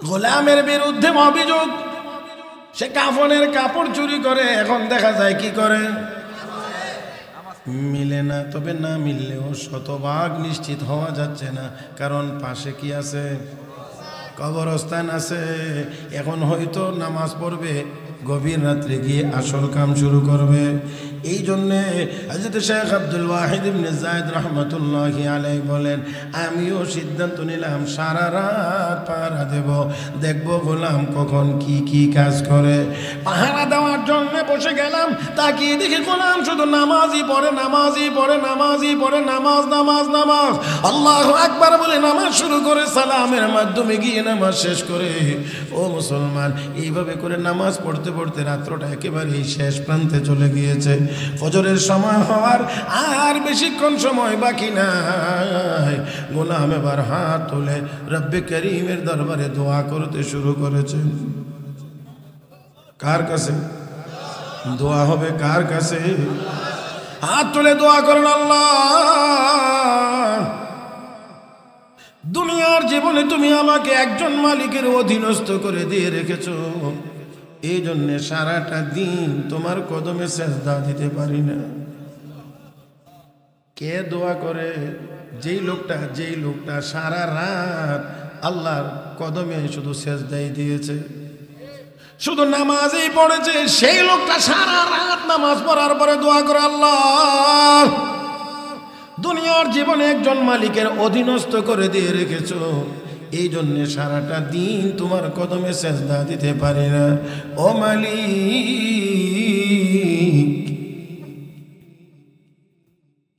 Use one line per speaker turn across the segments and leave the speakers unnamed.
গোলামের বিরুদ্ধে অভিযোগ, সে কাফনের কাপড় চুরি করে, এখন দেখা যায় কি করে, মিলে না। তবে না মিললেও শতভাগ নিশ্চিত হওয়া যাচ্ছে না, কারণ পাশে কি আছে, কবরস্থান আছে। এখন হয়তো নামাজ পড়বে, গভীর রাত্রে গিয়ে আসল কাম শুরু করবে। এই জন্যে হযরত শেখ আব্দুল ওয়াহিদ ইবনে যায়েদ রাহমাতুল্লাহি আলাইহি বলেন, আমিও সিদ্ধান্ত নিলাম সারা রাত পাহারা দেব, দেখব গোলাম কখন কি কি কাজ করে। পাহারা দেওয়ার জন্য বসে গেলাম, তাকিয়ে দেখি গোলাম শুধু নামাজই পড়ে, নামাজই পড়ে, নামাজই পড়ে, নামাজ নামাজ নামাজ, আল্লাহু আকবার বলে নামাজ শুরু করে, সালামের মাধ্যমে গিয়ে নামাজ শেষ করে। ও মুসলমান, এইভাবে করে নামাজ পড়তে পড়তে রাত্রটা একেবারে শেষ প্রান্তে চলে গিয়েছে। ফজরের সময় হওয়ার আর বেশিক্ষণ সময় বাকি নাই। গোলাম এবার হাত তুলে রব্বে করিমের দরবারে দোয়া করতে শুরু করেছে। কার কাছে দোয়া হবে? কার কাছে? হাত তুলে দোয়া করেন, আল্লাহ, দুনিয়ার জীবনে তুমি আমাকে একজন মালিকের অধীনস্থ করে দিয়ে রেখেছো, এই জন্যে সারাটা দিন তোমার কদমে সেজদা দিতে পারি না। কে দোয়া করে? যেই লোকটা সারা রাত আল্লাহর কদমে শুধু সেজদাই দিয়েছে, শুধু নামাজই পড়েছে। সেই লোকটা সারা রাত নামাজ পড়ার পরে দোয়া করে, আল্লাহ, দুনিয়ার জীবনে একজন মালিকের অধীনস্থ করে দিয়ে রেখেছো, এই জন্য সারাটা দিন তোমার কদমে সেজদা দিতে পারি না। ও মালিক,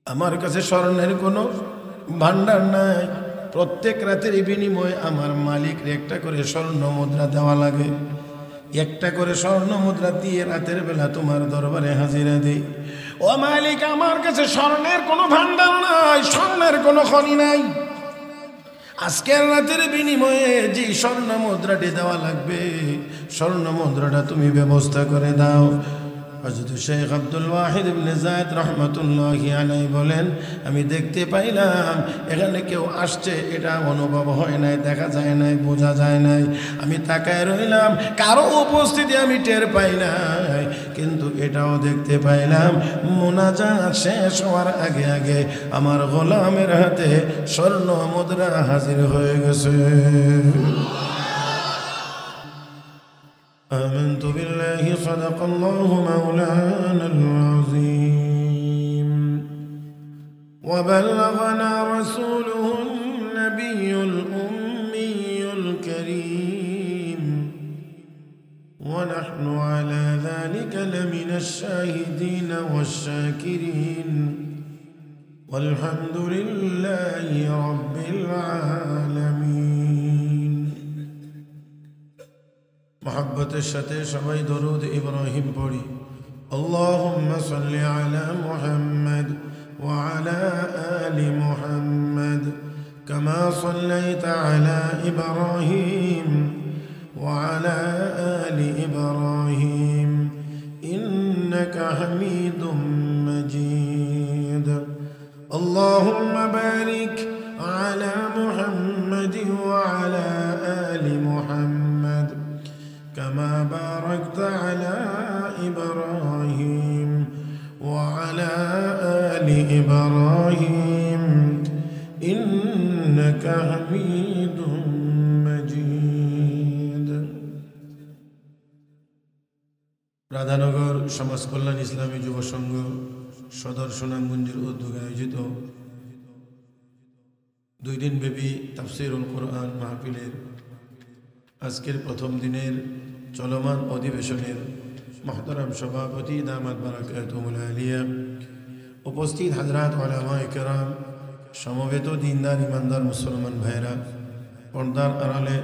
আমার কাছে স্বর্ণের কোনো ভান্ডার নাই, প্রত্যেক রাতের বিনিময়ে আমার মালিকরে একটা করে স্বর্ণ মুদ্রা দেওয়া লাগে, একটা করে স্বর্ণ মুদ্রা দিয়ে রাতের বেলা তোমার দরবারে হাজিরা দিই। ও মালিক, আমার কাছে স্বর্ণের কোনো ভান্ডার নাই, স্বর্ণের কোনো খনি নাই, আজকের রাতের বিনিময়ে যে স্বর্ণ মুদ্রাটি দেওয়া লাগবে, স্বর্ণ মুদ্রাটা তুমি ব্যবস্থা করে দাও। হযরত শেখ আব্দুল ওয়াহিদ ইবনে যায়েদ রাহমাতুল্লাহি আলাইহি বলেন, আমি দেখতে পাইলাম এখানে কেউ আসছে, এটা অনুভব হয় নাই, দেখা যায় নাই, বোঝা যায় নাই। আমি তাকায় রইলাম, কারো উপস্থিতি আমি টের পাই নাই, কিন্তু এটাও দেখতে পাইলাম মুনাজাত শেষ হওয়ার আগে আগে আমার গোলামের হাতে স্বর্ণ মুদ্রা হাজির হয়ে গেছে। آمنت بالله صدق الله مولانا العظيم وبلغنا رسوله النبي الأمي الكريم ونحن على ذلك لمن الشاهدين والشاكرين والحمد لله رب العالمين। محبতের সাথে সবাই দরুদ ইব্রাহিম পড়ি। আল্লাহুম্মা সাল্লি আলা মুহাম্মাদ ওয়া আলা আলি মুহাম্মাদ কামা সাল্লাইতা আলা ইব্রাহিম ওয়া আলা আলি ইব্রাহিম ইন্নাকা হামিদুম মাজিদ। আল্লাহুম্মা বারিক আলা মুহাম্মাদ ওয়া আলা আলি মুহাম্মাদ كما باركت على إبراهيم وعلى آل إبراهيم إنك حميد مجيد। রাধানগর সমাজ কল্যাণ ইসলামী যুব সংঘ সদর সুনামগঞ্জের উদ্যোগে আয়োজিত 2 দিনব্যাপী তাফসীরুল কুরআন মাহফিলের আজকের প্রথম দিনের চলমান অধিবেশনের মুহতারাম সভাপতি দামাত বারাকাতুহুল আলিয়া, উপস্থিত হযরত উলামায়ে কেরাম, সমবেত দিনদার ইমানদার মুসলমান ভাইরা, পর্দার আড়ালে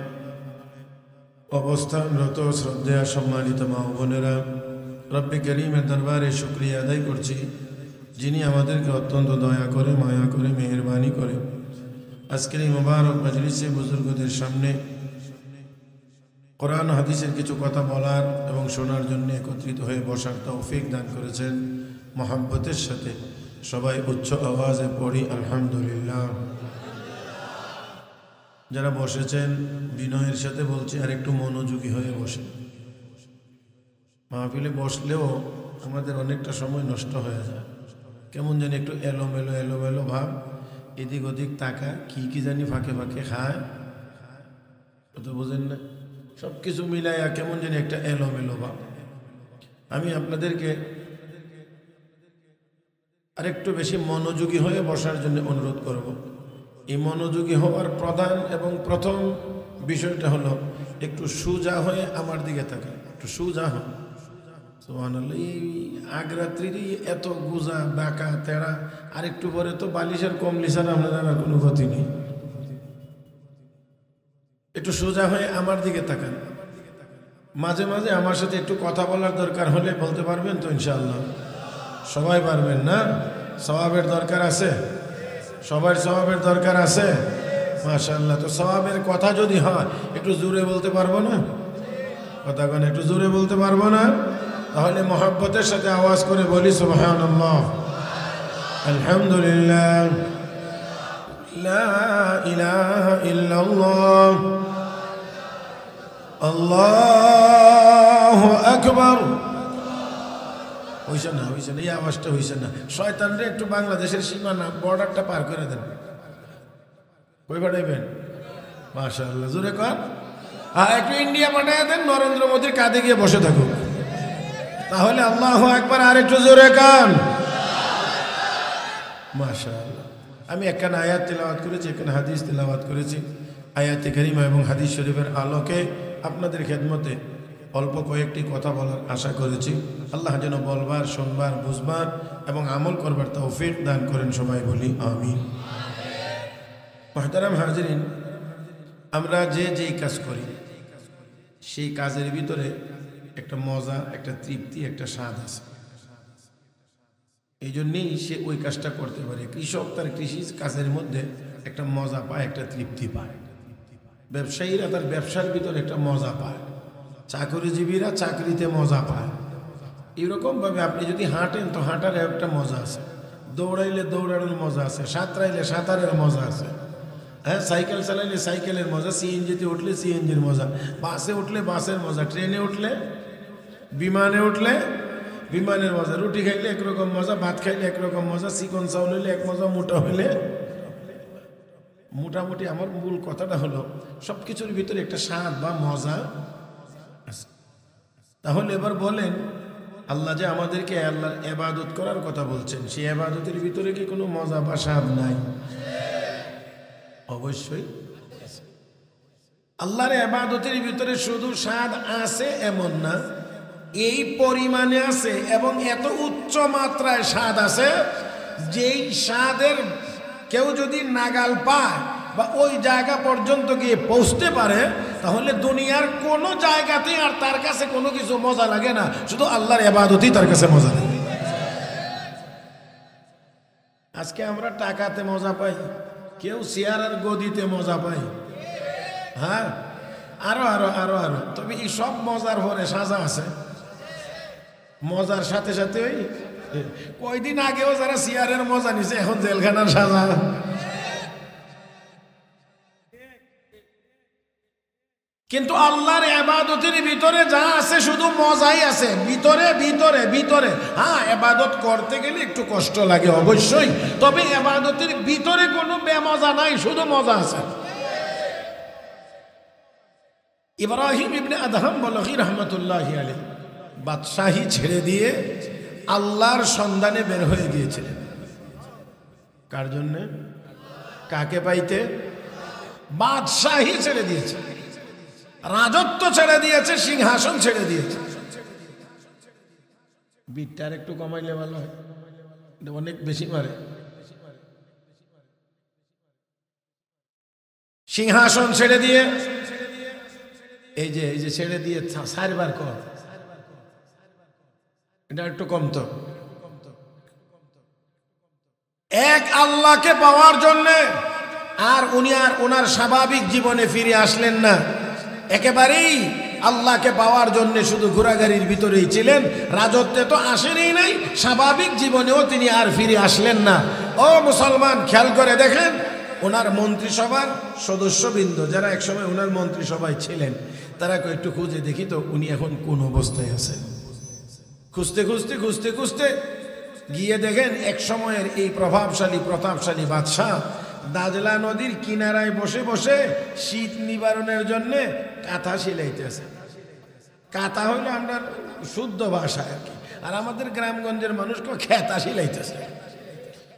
অবস্থানরত শ্রদ্ধেয় সম্মানিত মা ও বোনেরা, রব্বে করিমের দরবারে শুকরিয়া আদায় করছি, যিনি আমাদেরকে অত্যন্ত দয়া করে, মায়া করে, মেহেরবানি করে আজকের এই মুবারক মজলিসে বুজুর্গদের সামনে কোরআন হাদিসের কিছু কথা বলার এবং শোনার জন্য একত্রিত হয়ে বসার তৌফিক দান করেছেন। মহব্বতের সাথে সবাই উচ্চ আওয়াজে পড়ি আলহামদুলিল্লাহ। যারা বসেছেন বিনয়ের সাথে বলছি আর একটু মনোযোগী হয়ে বসে। মাহফিলে বসলেও আমাদের অনেকটা সময় নষ্ট হয়ে যায়, কেমন জানি একটু এলোমেলো এলোমেলো ভাব, এদিক ওদিক তাকা, কি জানি ফাঁকে ফাঁকে খায়, তো বোঝেন না, সব কিছু মিলাইয়া কেমন জানি একটা এলোমেলো ভাব। আমি আপনাদেরকে আরেকটু বেশি মনোযোগী হয়ে বসার জন্য অনুরোধ করব। এই মনোযোগী হওয়ার প্রধান এবং প্রথম বিষয়টা হলো একটু সোজা হয়ে আমার দিকে তাকান, একটু সোজা হন। সুবহানাল্লাহ, এই আগরাত্রিরই এত গুজা বাঁকা তেড়া, আর একটু পরে তো বালিশের কমলি ছাড়া আপনাদের আর কোনো গতি নেই। একটু সোজা হয়ে আমার দিকে তাকান। মাঝে মাঝে আমার সাথে একটু কথা বলার দরকার হলে বলতে পারবেন তো? ইনশাআল্লাহ সবাই পারবেন না? সওয়াবের দরকার আছে, সবার সওয়াবের দরকার আছে, মাশাআল্লাহ। তো সওয়াবের কথা যদি হয় একটু জোরে বলতে পারবো না? কথা কোন একটু জোরে বলতে পারবো না? তাহলে মহব্বতের সাথে আওয়াজ করে বলি সুবহানাল্লাহ, আলহামদুলিল্লাহ, লা ইলাহা ইল্লাল্লাহ, আল্লাহু আকবার। হইছে না? হইছে না? এই আওয়াজটা হইছে না? শয়তানরে একটু বাংলাদেশের সীমানা বর্ডারটা পার করে দেন। কই পাঠাইবেন? মাশাআল্লাহ, জোরে কর। একটু ইন্ডিয়া পাঠাইয়া দেন, নরেন্দ্র মোদীর কাঁধে গিয়ে বসে থাকুক, তাহলে আল্লাহু আকবার। আর একটু জোরে কান, মাশাআল্লাহ। আমি একখানা আয়াত তিলাওয়াত করেছি, একখানা হাদিস তিলাওয়াত করেছি। আয়াতে কারিমা এবং হাদিস শরীফের আলোকে আপনাদের খেদমতে অল্প কয়েকটি কথা বলার আশা করেছি। আল্লাহ যেন বলবার, শুনবার, বুঝবার এবং আমল করবার তৌফিক দান করেন, সবাই বলি আমিন। মুহতারাম হাজিরিন, আমরা যেই কাজ করি সেই কাজের ভিতরে একটা মজা, একটা তৃপ্তি, একটা স্বাদ আছে। এই জন্যেই সে ওই কাজটা করতে পারে। কৃষক তার কৃষি কাজের মধ্যে একটা মজা পায়, একটা তৃপ্তি পায়। ব্যবসায়ীরা তার ব্যবসার ভিতরে একটা মজা পায়, চাকরিজীবীরা চাকরিতে মজা পায়। এরকমভাবে আপনি যদি হাঁটেন তো হাঁটার একটা মজা আছে, দৌড়াইলে দৌড়ানোর মজা আছে, সাঁতরাইলে সাঁতারের মজা আছে, হ্যাঁ, সাইকেল চালাইলে সাইকেলের মজা, সিএনজিতে উঠলে সিএনজির মজা, বাসে উঠলে বাসের মজা, ট্রেনে উঠলে, বিমানে উঠলে বিমানের মজা, রুটি খাইলে একরকম মজা, ভাত খাইলে একরকম মজা, চিকন চাউল হইলে এক মজা, মোটা হইলে। মোটামুটি আমার মূল কথাটা হলো সব কিছুর ভিতরে একটা স্বাদ বা মজা আছে। তাহলে এবার বলেন, আল্লাহ যে আমাদেরকে আল্লাহর ইবাদত করার কথা বলছেন, সেই ইবাদতের ভিতরে কি কোনো মজা বা স্বাদ নাই? অবশ্যই। আল্লাহর ইবাদতের ভিতরে শুধু স্বাদ আছে এমন না, এই পরিমাণে আছে এবং এত উচ্চ মাত্রায় স্বাদ আছে, যেই স্বাদের কেউ যদি নাগাল পায় বা ওই জায়গা পর্যন্ত গিয়ে পৌঁছতে পারে, তাহলে দুনিয়ার কোনো জায়গাতেই আর তার কাছে কোনো কিছু মজা লাগে না, শুধু আল্লাহর ইবাদতই তার কাছে মজা লাগে। আজকে আমরা টাকাতে মজা পাই, কেউ চেয়ার আর গদিতে মজা পাই, হ্যাঁ, আরো আরো আরো আরো। তবে এই সব মজার পরে সাজা আছে। মজার সাথে সাথে ওই কয়দিন আগেও যারা চেয়ারের মজা নিছে, এখন জেলখানার সাজা। কিন্তু আল্লাহর ইবাদতের ভিতরে যা আছে শুধু মজাই আছে, ভিতরে ভিতরে ভিতরে। হ্যাঁ, ইবাদত করতে গেলে একটু কষ্ট লাগে অবশ্যই, তবে ইবাদতের ভিতরে কোনো বেমজা নাই, শুধু মজা আছে। ইব্রাহিম ইবনে আদহাম বলখী রহমতুল্লাহি আলাইহি বাদশাহী ছেড়ে দিয়ে আল্লাহর সন্ধানে বের হয়ে গিয়েছিলেন। কার জন্য? কাকে পাইতে? বাদশাহী ছেড়ে দিয়েছে, রাজত্ব ছেড়ে দিয়েছে, সিংহাসন ছেড়ে দিয়েছে। বিটটার একটু কমাইলে ভালো হয়, অনেক বেশি মারে। সিংহাসন ছেড়ে দিয়ে, এই যে ছেড়ে দিয়ে 4 বার কর, এটা একটু কম তো। এক আল্লাহকে পাওয়ার জন্যে আর উনি আর ওনার স্বাভাবিক জীবনে ফিরে আসলেন না, একেবারেই আল্লাহকে পাওয়ার জন্য শুধু ঘোরাঘুরির ভিতরেই ছিলেন, রাজত্বে তো আসেনি নাই, স্বাভাবিক জীবনেও তিনি আর ফিরে আসলেন না। ও মুসলমান, খেয়াল করে দেখেন, ওনার মন্ত্রিসভার সদস্যবৃন্দ যারা একসময় ওনার মন্ত্রিসভায় ছিলেন তারা একটু খুঁজে দেখি তো উনি এখন কোন অবস্থায় আছেন। খুঁজতে খুঁজতে খুঁজতে খুঁজতে গিয়ে দেখেন এক সময়ের এই প্রতাপশালী বাদশাহ দাজলা নদীর কিনারায় বসে বসে শীত নিবারণের জন্য কাঁথা সিলাইতেছে। কাঁথা হইল আমরা শুদ্ধ ভাষা আর কি, আর আমাদের গ্রামগঞ্জের মানুষকে খেতা সিলাইতেছে,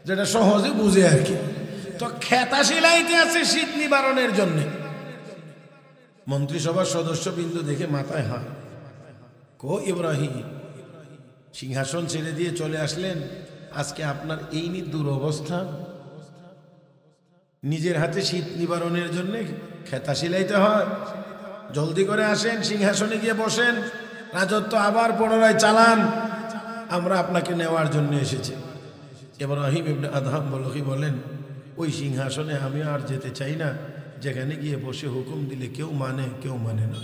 যেটা সহজে বুঝে আর কি। তো খেতা সিলাইতে আছে শীত নিবারণের জন্য। মন্ত্রিসভার সদস্যবৃন্দ দেখে মাথায় হাত, কো ইব্রাহিম সিংহাসন ছেড়ে দিয়ে চলে আসলেন, আজকে আপনার এই দুরবস্থা, নিজের হাতে শীত নিবারণের জন্য খেতা সিলাইতে হয়। জলদি করে আসেন, সিংহাসনে গিয়ে বসেন, রাজত্ব আবার পুনরায় চালান, আমরা আপনাকে নেওয়ার জন্য এসেছি। ইব্রাহিম ইবনে আদহাম বলেন, ওই সিংহাসনে আমি আর যেতে চাই না, যেখানে গিয়ে বসে হুকুম দিলে কেউ মানে না।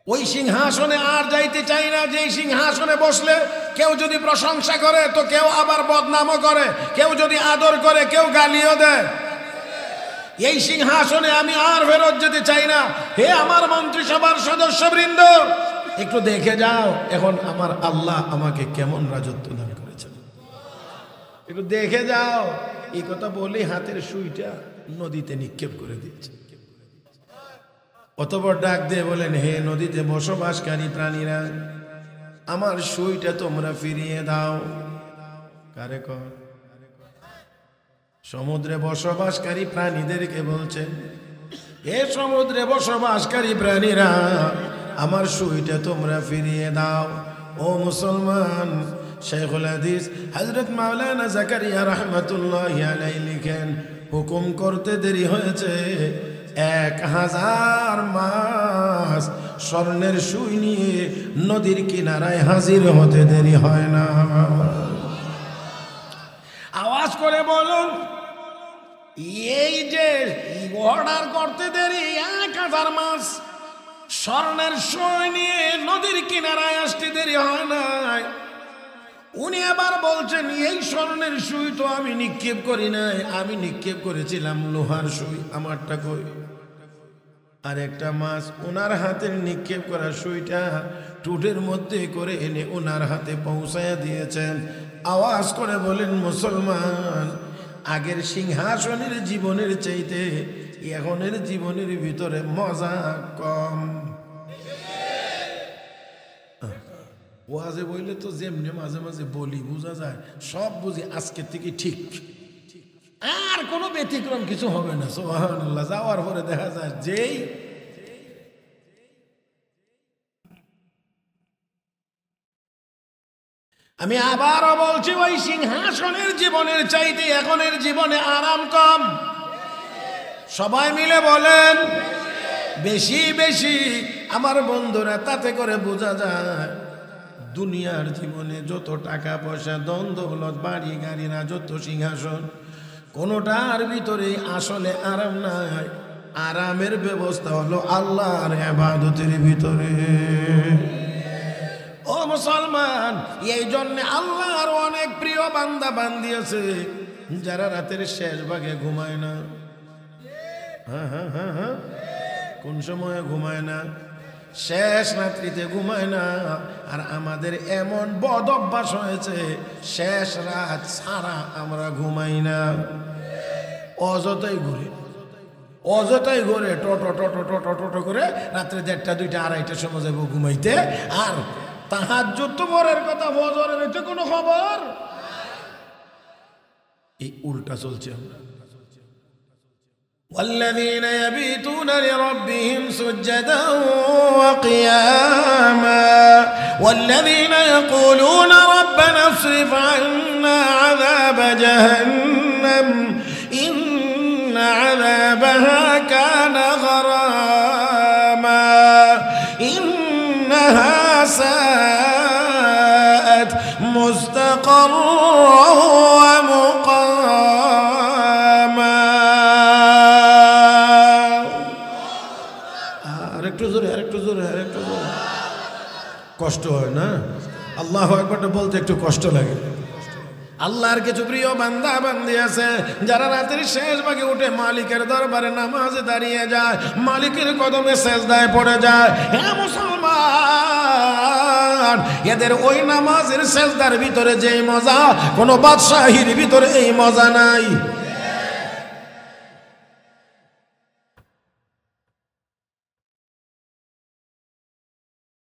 ওই সিংহাসনে আর যাইতে চাই না, যে সিংহাসনে বসলে কেউ যদি প্রশংসা করে তো কেউ আবার বদনামও করে, কেউ যদি আদর করে কেউ গালিও দেয়। এই সিংহাসনে আমি আর ফেরত যেতে চাই না। হে আমার মন্ত্রিসভার সদস্যবৃন্দ, একটু দেখে যাও এখন আমার আল্লাহ আমাকে কেমন রাজত্ব দান করেছেন, একটু দেখে যাও। এই কথা বলে হাতের সুইটা নদীতে নিক্ষেপ করে দিয়েছে। অতঃপর ডাক দিয়ে বলেন, হে নদীতে বসবাসকারী প্রাণীরা, আমার সুইটা তোমরা ফিরিয়ে দাও। কারে কর? সমুদ্রে বসবাসকারী প্রাণীদেরকে বলছেন, হে সমুদ্রে বসবাসকারী প্রাণীরা, আমার সুইটা তোমরা ফিরিয়ে দাও। ও মুসলমান, শেখুল হাদিস হযরত মাওলানা জাকারিয়া রাহমাতুল্লাহি আলাইহি লিখেন, হুকুম করতে দেরি হয়েছে 1000 মাস, স্বর্ণের সুই নিয়ে নদীর কিনারায় হাজির হতে দেরি হয় না। আওয়াজ করে বলুন, এই যে অর্ডার করতে দেরি 1000 মাস, স্বর্ণের সুই নিয়ে নদীর কিনারায় আসতে দেরি হয় না। উনি আবার বলছেন, এই স্বর্ণের সুই তো আমি নিক্ষেপ করি নাই, আমি নিক্ষেপ করেছিলাম লোহার সুই, আমারটা কই? আর একটা মাছ ওনার হাতে নিক্ষেপ করা সুইটা টুটের মধ্যে করে এনে ওনার হাতে পৌঁছায়া দিয়েছেন। আওয়াজ করে বলেন, মুসলমান, আগের সিংহাসনের জীবনের চাইতে এখনের জীবনের ভিতরে মজা কম। ওয়াজে বইলে তো যেমনি মাঝে মাঝে বলি বোঝা যায়, সব বুঝি আজকে থেকে ঠিক, আর কোনো ব্যতিক্রম কিছু হবে না। সুবহানাল্লাহ। যাওয়ার পরে দেখা যায় যেই আমি আবারও বলছি, ওই সিংহাসনের জীবনের চাইতে এখনের জীবনে আরাম কম। সবাই মিলে বলেন বেশি বেশি। আমার বন্ধুরা, তাতে করে বোঝা যায় দুনিয়ার জীবনে যত টাকা পয়সা, ধন দৌলত, বাড়ি গাড়ি, রাজত্ব, সিংহাসন, কোনোটার ভিতরে আসলে আরাম নাই। আরামের ব্যবস্থা হলো আল্লাহর ইবাদতের ভিতরে। ও মুসলমান, এই জন্য আল্লাহর অনেক প্রিয় বান্দা বান্দি আছে যারা রাতের শেষ ভাগে ঘুমায় না। হ্যাঁ, কোন সময় ঘুমায় না? শেষ রাত্রিতে ঘুমায় না। আর আমাদের এমন বদ অভ্যাস হয়েছে, শেষ রাত সারা আমরা ঘুমাই না, অযথাই ঘুরে টো করে রাত্রে 1টা 2টা 2:30টার সময় যাবো ঘুমাইতে। আর তাহাজ্জুদ তো পরের কথা, ফজরের হইতে কোনো খবর। এই উল্টা চলছে আমরা। والذين يبيتون لربهم سجدا وقياما والذين يقولون ربنا اصرف عنا عذاب جهنم إن عذابها كان غراما إنها ساءت مستقرا ومقاما। আরেকটু জোরে কষ্ট হয় না? আল্লাহু আকবার বলতে একটু কষ্ট লাগে। আল্লাহর কিছু প্রিয় বান্দা বান্দি আছে যারা রাতের শেষ ভাগে উঠে মালিকের দরবারে নামাজে দাঁড়িয়ে যায়, মালিকের কদমে সেজদায় পড়ে যায়। হে মুসলমান, এদের ওই নামাজের সেজদার ভিতরে যেই মজা, কোন বাদশাহীর ভিতরে এই মজা নাই।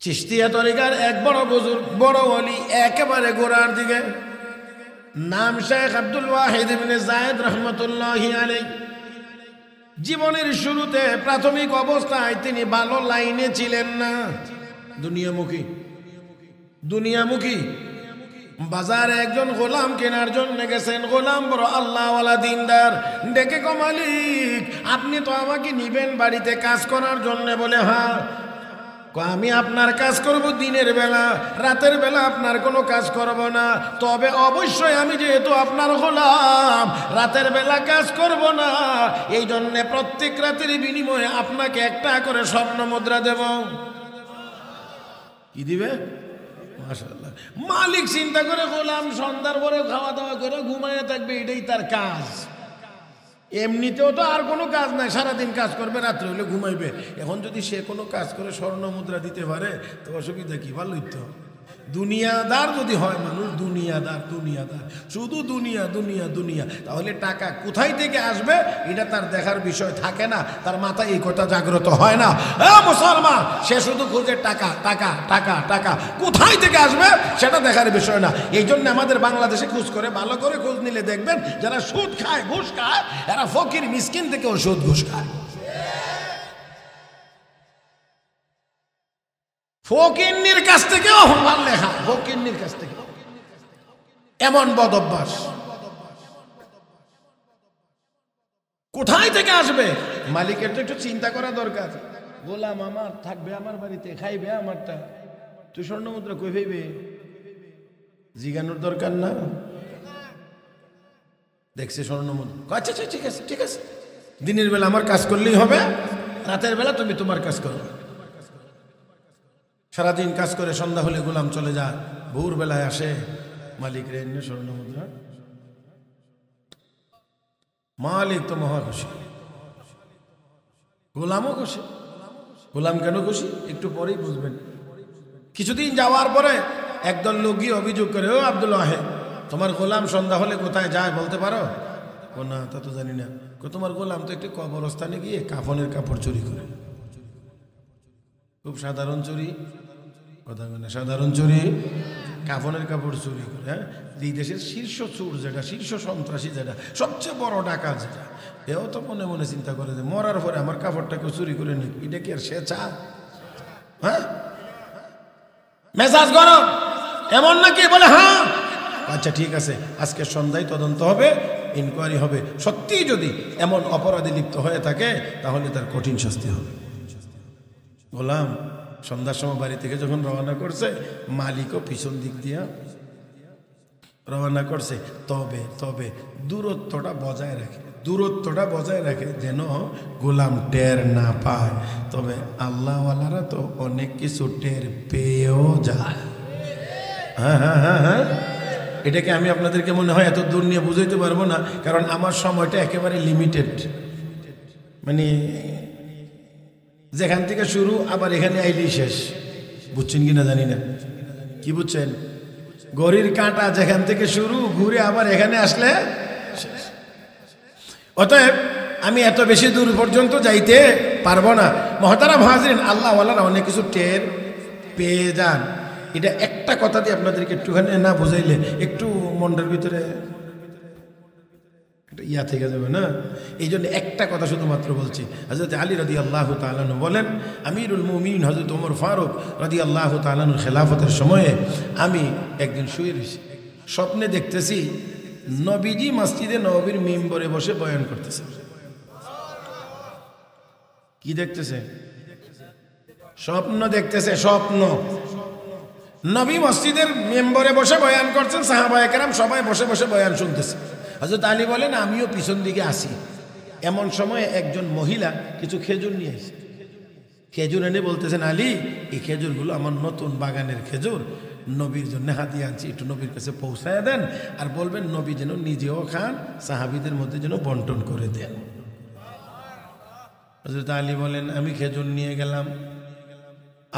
চিশতিয়া তরিকার এক বড় বুজুর্গ, বড় ওলি, একেবারে গোড়ার দিকে, নাম শেখ আব্দুল ওয়াহিদ ইবনে যায়েদ রহমতুল্লাহি আলাইহি। জীবনের শুরুতে প্রাথমিক অবস্থায় তিনি ভালো লাইনে ছিলেন না, দুনিয়ামুখী। বাজারে একজন গোলাম কেনার জন্য গেছেন। গোলাম বড় আল্লাহওয়ালা দিনদার, ডেকে কো মালিক, আপনি তো আমাকে নিবেন বাড়িতে কাজ করার জন্য? বলে হ্যাঁ। আমি আপনার কাজ করব দিনের বেলা, রাতের বেলা আপনার কোনো কাজ করব না। তবে অবশ্যই আমি যেহেতু আপনার গোলাম, রাতের বেলা কাজ করব না, এই জন্যে প্রত্যেক রাতের বিনিময়ে আপনাকে একটা করে স্বর্ণ মুদ্রা দেব। কি দিবে? মাশাআল্লাহ। মালিক চিন্তা করে, গোলাম সন্ধ্যার পরে খাওয়া দাওয়া করে ঘুমাইয়া থাকবে, এটাই তার কাজ। এমনিতেও তো আর কোনো কাজ নাই, সারাদিন কাজ করবে, রাত্রে হলে ঘুমাইবে। এখন যদি সে কোনো কাজ করে স্বর্ণ মুদ্রা দিতে পারে তো অসুবিধা কি? ভালোই তো। দুনিয়াদার যদি হয় মানুষ, দুনিয়াদার, শুধু দুনিয়া, তাহলে টাকা কোথায় থেকে আসবে এটা তার দেখার বিষয় থাকে না, তার মাথায় এই কথা জাগ্রত হয় না। মুসলমান, সে শুধু খোঁজে টাকা, কোথায় থেকে আসবে সেটা দেখার বিষয় না। এই জন্য আমাদের বাংলাদেশে খোঁজ করে, ভালো করে খোঁজ নিলে দেখবেন যারা সুদ খায়, ঘুষ খায়, এরা ফকির মিসকিন থেকেও সুদ ঘুষ খায়। ফকিন্নির কাছ থেকেও ভালো লেখা, ফকিন্নির কাছ থেকে এমন বদ অভ্যাস কোথায় থেকে আসবে? মালিকের তো একটু চিন্তা করা দরকার। গোলাম আমার থাকবে আমার বাড়িতে, খাইবে আমারটা, তুই স্বর্ণ মুদ্রা কই পাইবে? জিগানোর দরকার না? দেখছে স্বর্ণ মুদ্রা, আচ্ছা ঠিক আছে, দিনের বেলা আমার কাজ করলেই হবে, রাতের বেলা তুমি তোমার কাজ করো। সারাদিন কাজ করে সন্ধ্যা হলে গোলাম চলে যায়, ভোর বেলায় আসে, মালিক রে এনে স্বর্ণ মুদ্রা। মালিক তো মহা খুশি, গোলামও খুশি। গোলাম কেন খুশি একটু পরেই বুঝবেন। কিছুদিন যাওয়ার পরে একদল লোক গিয়ে অভিযোগ করে, ও আব্দুল ওয়াহেদ, তোমার গোলাম সন্ধ্যা হলে কোথায় যায় বলতে পারো? ও না, তা তো জানি না। তোমার গোলাম তো একটু কবরস্থানে গিয়ে কাফনের কাপড় চুরি করে। খুব সাধারণ চুরি, কথা বলে সাধারণ চুরি, কাফনের কাপড় চুরি করে। হ্যাঁ, এই দেশের শীর্ষ চোর যেটা, শীর্ষ সন্ত্রাসী যেটা, সবচেয়ে বড় ডাকাত যেটা, এও তো মনে মনে চিন্তা করে যে মরার পরে আমার কাপড়টাকে চুরি করে নিক, এটা কি আর সে চা? হ্যাঁ, মেজাজ গরম এমন নাকি? বলে হ্যাঁ, আচ্ছা ঠিক আছে, আজকে সন্ধ্যায় তদন্ত হবে, ইনকোয়ারি হবে। সত্যি যদি এমন অপরাধে লিপ্ত হয়ে থাকে তাহলে তার কঠিন শাস্তি হবে। গোলাম সন্ধ্যার সময় বাড়ি থেকে যখন রওনা করছে, মালিকও পিছন দিক দিয়া রওনা করছে। তবে দূরত্বটা বজায় রাখে যেন গোলাম টের না পায়। তবে আল্লাহওয়ালারা তো অনেক কিছু টের পেয়েও যায়। হ্যাঁ, এটাকে আমি আপনাদেরকে মনে হয় এত দূর নিয়ে বুঝাইতে পারবো না, কারণ আমার সময়টা একেবারে লিমিটেড। মানে যেখান থেকে শুরু আবার এখানে আইলেই শেষ। বুঝছেন কিনা জানি না, কি বুঝছেন? ঘড়ির কাঁটা যেখান থেকে শুরু, ঘুরে আবার এখানে আসলে শেষ। অতএব আমি এত বেশি দূর পর্যন্ত যাইতে পারবো না। মহতারাম হাজরিন, আল্লাহওয়ালারা অনেক কিছু টের পেয়ে যান। এটা একটা কথা দিয়ে আপনাদেরকে একটুখানি না বুঝাইলে একটু মনটার ভিতরে ইয়া থেকে যাবে না। এই জন্য একটা কথা শুধুমাত্র বলছি। হযরত আলী রাদিয়াল্লাহু তাআলা আনহু বলেন, আমিরুল মুমিনিন হযরত ওমর ফারুক রাদিয়াল্লাহু তাআলা আনহুর খেলাফতের সময়ে আমি একদিন শুয়ে রয়েছি, স্বপ্নে দেখতেছি নবীজি মসজিদে নববীর মিম্বরে বসে বয়ান করতেছে। কি দেখতেছে? স্বপ্ন দেখতেছে, স্বপ্ন। নবী মসজিদের মেম্বরে বসে বয়ান করছেন, সাহাবায়ে কেরাম সবাই বসে বসে বয়ান শুনতেছে। হযরত আলী বলেন, আমিও পিছন দিকে আসি। এমন সময় একজন মহিলা কিছু খেজুর নিয়ে এসে খেজুর এনে বলতেছেন, আলী, এই খেজুরগুলো আমার নতুন বাগানের খেজুর, নবীর জন্য হাদিয়া আনছি, একটু নবীর কাছে পৌঁছায় দেন, আর বলবেন নবী যেন নিজেও খান, সাহাবীদের মধ্যে যেন বন্টন করে দেন। হযরত আলী বলেন, আমি খেজুর নিয়ে গেলাম,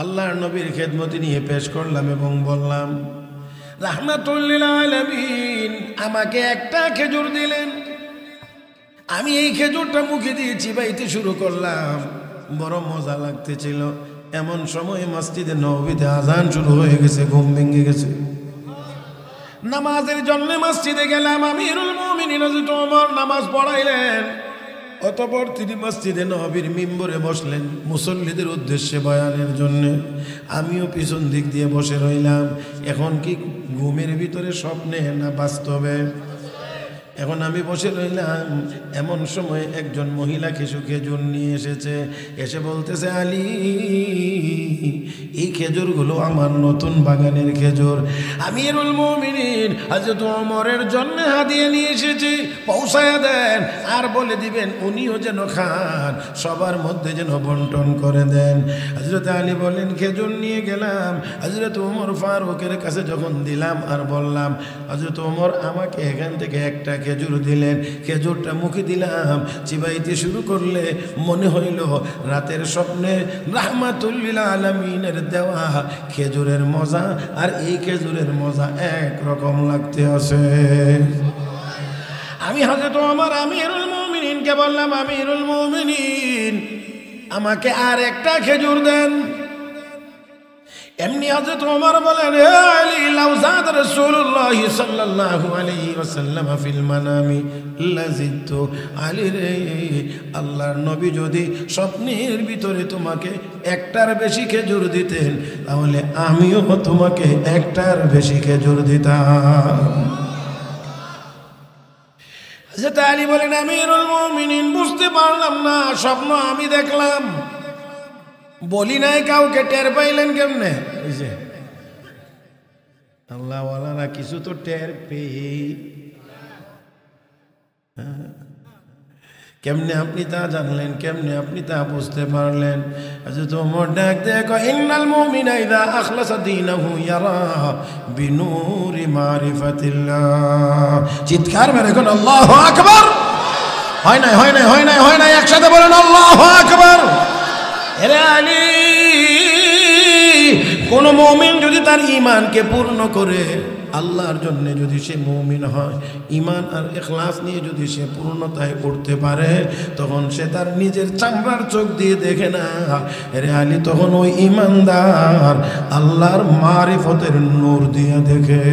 আল্লাহর নবীর খেদমতে নিয়ে পেশ করলাম এবং বললাম, রাহমাতুল লিল আলামিন আমাকে একটা খেজুর দিলেন। আমি এই খেজুরটা মুখে দিয়ে চিবাইতে শুরু করলাম, বড় মজা লাগতেছিল। এমন সময় মসজিদে নববীতে আজান শুরু হয়ে গেছে, ঘুম ভেঙে গেছে। নামাজের জন্য মসজিদে গেলাম, আমিরুল মুমিনিন হযরত ওমর নামাজ পড়াইলেন। অতঃপর তিনি মসজিদে নববীর মিম্বরে বসলেন মুসল্লিদের উদ্দেশ্যে বয়ানের জন্য। আমিও পিছন দিক দিয়ে বসে রইলাম। এখন কি ঘুমের ভিতরে স্বপ্নে না বাস্তবে? এখন আমি বসে রইলাম, এমন সময় একজন মহিলা কিছু খেজুর নিয়ে এসেছে, এসে বলতেছে, আলী এই খেজুরগুলো আমার নতুন বাগানের খেজুর, আমিরুল মুমিনিন হযরত ওমরের জন্য হাদিয়া নিয়ে এসেছি, পৌঁছায়া দেন আর বলে দিবেন উনিও যেন খান, সবার মধ্যে যেন বন্টন করে দেন। হযরত আলী বলেন, খেজুর নিয়ে গেলাম, হযরত ওমর ফারুকের কাছে যখন দিলাম আর বললাম, হযরত ওমর আমাকে এখান থেকে একটা খেজুর দিলেন। খেজুরটা মুখে দিলাম, চিবাইতে শুরু করলে মনে হইল রাতের স্বপ্নে রাহমাতুল লিল আলামিনের দেওয়া খেজুরের মজা আর এই খেজুরের মজা এক রকম লাগতে আছে। আমি হযরত ওমর আমিরুল মুমিনিনকে বললাম, আমিরুল মুমিনিন আমাকে আর একটা খেজুর দেন। এমনি হযরত ওমর বলেন, হে আলী লাউ যাদ রাসূলুল্লাহ সাল্লাল্লাহু আলাইহি ওয়াসাল্লাম ফিল মানামি লাযিদতু। আলী রে, আল্লাহর নবী যদি স্বপ্নের ভিতরে তোমাকে একটার বেশি খেজুর দিতেন, তাহলে আমিও তোমাকে একটার বেশি খেজুর দিতাম। হযরত আলী বলেন, আমিরুল মুমিনিন বুঝতে পারলাম না, স্বপ্ন আমি দেখলাম, বলি নাই কাউকে, টের পাইলেন কেমনে? আল্লাহ ওয়ালারা কিছু তো টের পেয়ে, কেমনে আপনি তা জানলেন, কেমনে আপনি তা বুঝতে পারলেন? হযরত ওমর ডাক দেখো, ইন্নাল মুমিনা ইযা আখলাসা দীনহু ইয়ারা বিনূরি মারিফাতিল্লাহ। চিৎকার মেরে কোন আল্লাহু আকবার। হয় নাই, হয় নাই, হয় নাই, হয় নাই, একসাথে বলেন আল্লাহু আকবার। এরে আলী, কোন মুমিন যদি তার ঈমানকে পূর্ণ করে, আল্লাহর জন্য যদি সে মুমিন হয়, ঈমান আর ইখলাস নিয়ে যদি সে পূর্ণতায় করতে পারে, তখন সে তার নিজের চামড়ার চোখ দিয়ে দেখে না। এরে আলী, তখন ওই ঈমানদার আল্লাহর মারিফতের নূর দিয়ে দেখে,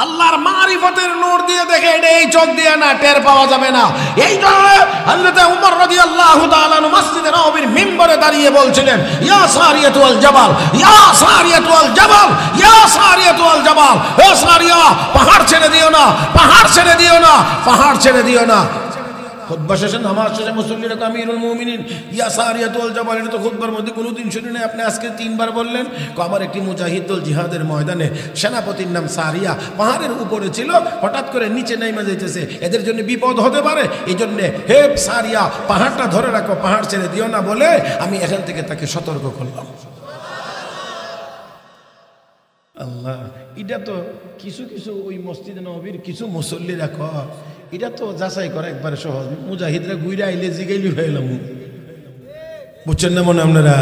আল্লাহর মারিফতের নূর দিয়ে দেখে। এটা এই চোখ দিয়ে না, টের পাওয়া যাবে না। এই জন্য হযরত ওমর রাদিয়াল্লাহু তাআলা আনহু মসজিদে নববীর মিম্বরে দাঁড়িয়ে বলছিলেন, ইয়া সারিয়াতু আল জাবাল, ইয়া সারিয়াতু আল জাবাল, ইয়া সারিয়াতু আল জাবাল। ও সারিয়া, পাহাড় ছেড়ে দিও না, পাহাড় ছেড়ে দিও না, পাহাড় ছেড়ে দিও না। খুতবা শেষে, নামাজ শেষে মুসল্লিরা আমিরুল মুমিনিন ইয়া সারিয়াতুল জাবাল, এটা তো খুতবার মধ্যে কোনোদিন শুনি নাই, আপনি আজকে 3 বার বললেন। আমার একটি মুজাহিদ দল জিহাদের ময়দানে, সেনাপতির নাম সারিয়া, পাহাড়ের উপরে ছিল, হঠাৎ করে নিচে নেমে যাইতেছে, এদের জন্য বিপদ হতে পারে, এই জন্যে হে সারিয়া পাহাড়টা ধরে রাখো, পাহাড় ছেড়ে দিও না বলে আমি এখান থেকে তাকে সতর্ক করলাম। আল্লাহ, এটা তো কিছু কিছু ওই মসজিদে নববীর কিছু মুসল্লিরা কয়, এটা তো যাচাই করা একবারে সহজ, মুজাহিদরা ঘুরে আইলে জিগাইলি হইলাম, বুঝছেন না মনে আপনারা?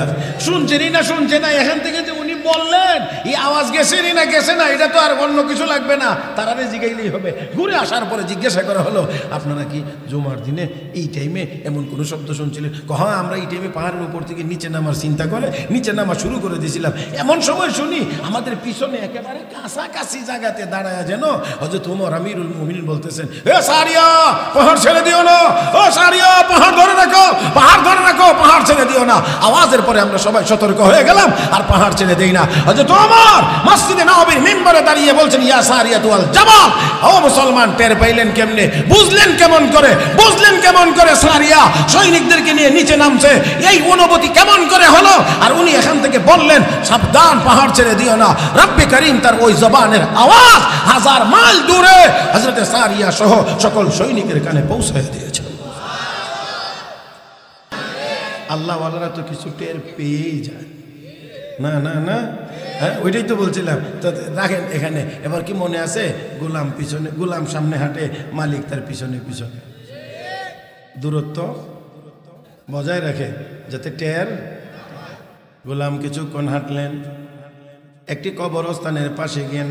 শুনছেনই না শুনছেন না, এখান থেকে যে উনি বললেন এই আওয়াজ গেছেনই না গেছে না, এটা তো আর অন্য কিছু লাগবে না, তারারে জিগাইলেই হবে। ঘুরে আসার পরে জিজ্ঞাসা করা হলো, আপনারা কি জুমার দিনে এই টাইমে এমন কোনো শব্দ শুনছিলেন? হ্যাঁ, আমরা এই টাইমে পাহাড়ের উপর থেকে নিচে নামার চিন্তা করে নিচে নামা শুরু করে দিয়েছিলাম। এমন সময় শুনি আমাদের পিছনে একেবারে কাছাকাছি জায়গাতে দাঁড়ায় যেন হযরত ওমর আমিরুল মুমিনিন বলতেছেন, এ সারিয়া পাহাড় ছেড়ে দিও না, ও সারিয়া পাহাড় ধরে রাখো, পাহাড় ধরে রাখো, পাহাড় ছেড়ে দিও না। আওয়াজের পরে আমরা সবাই সতর্ক হয়ে গেলাম আর পাহাড় ছেড়ে দেই না। হযরত ওমর মসজিদে নববীর মিম্বরে দাঁড়িয়ে বলছেন, ইয়া সারিয়াতুল জাবাল। ও মুসলমান, টের পাইলেন কেমনে, বুঝলেন কেমন করে, বুঝলেন কেমন করে সারিয়া সৈনিকদেরকে নিয়ে নিচে নামছে, এই অনুভূতি কেমন করে হলো? আর উনি এখান থেকে বললেন, সাবধান, পাহাড় ছেড়ে দিও না। রব্বে করিম তার ওই জবানের আওয়াজ 1000 মাইল দূরে হযরত সারিয়া সহ সকল সৈনিকের কানে পৌঁছায় দিয়েছে। আল্লাহ ওয়ালারা তো কিছু টের পেয়েই যায়। না না না, হ্যাঁ ওইটাই তো বলছিলাম। তো রাখেন এখানে। এবার কি মনে আছে, গোলাম পিছনে, গোলাম সামনে হাঁটে, মালিক তার পিছনে পিছনে। দূরত্ব বজায় রাখে যাতে টের। গোলাম কিছুক্ষণ হাঁটলেন, একটি কবরস্থানের পাশে গিয়ে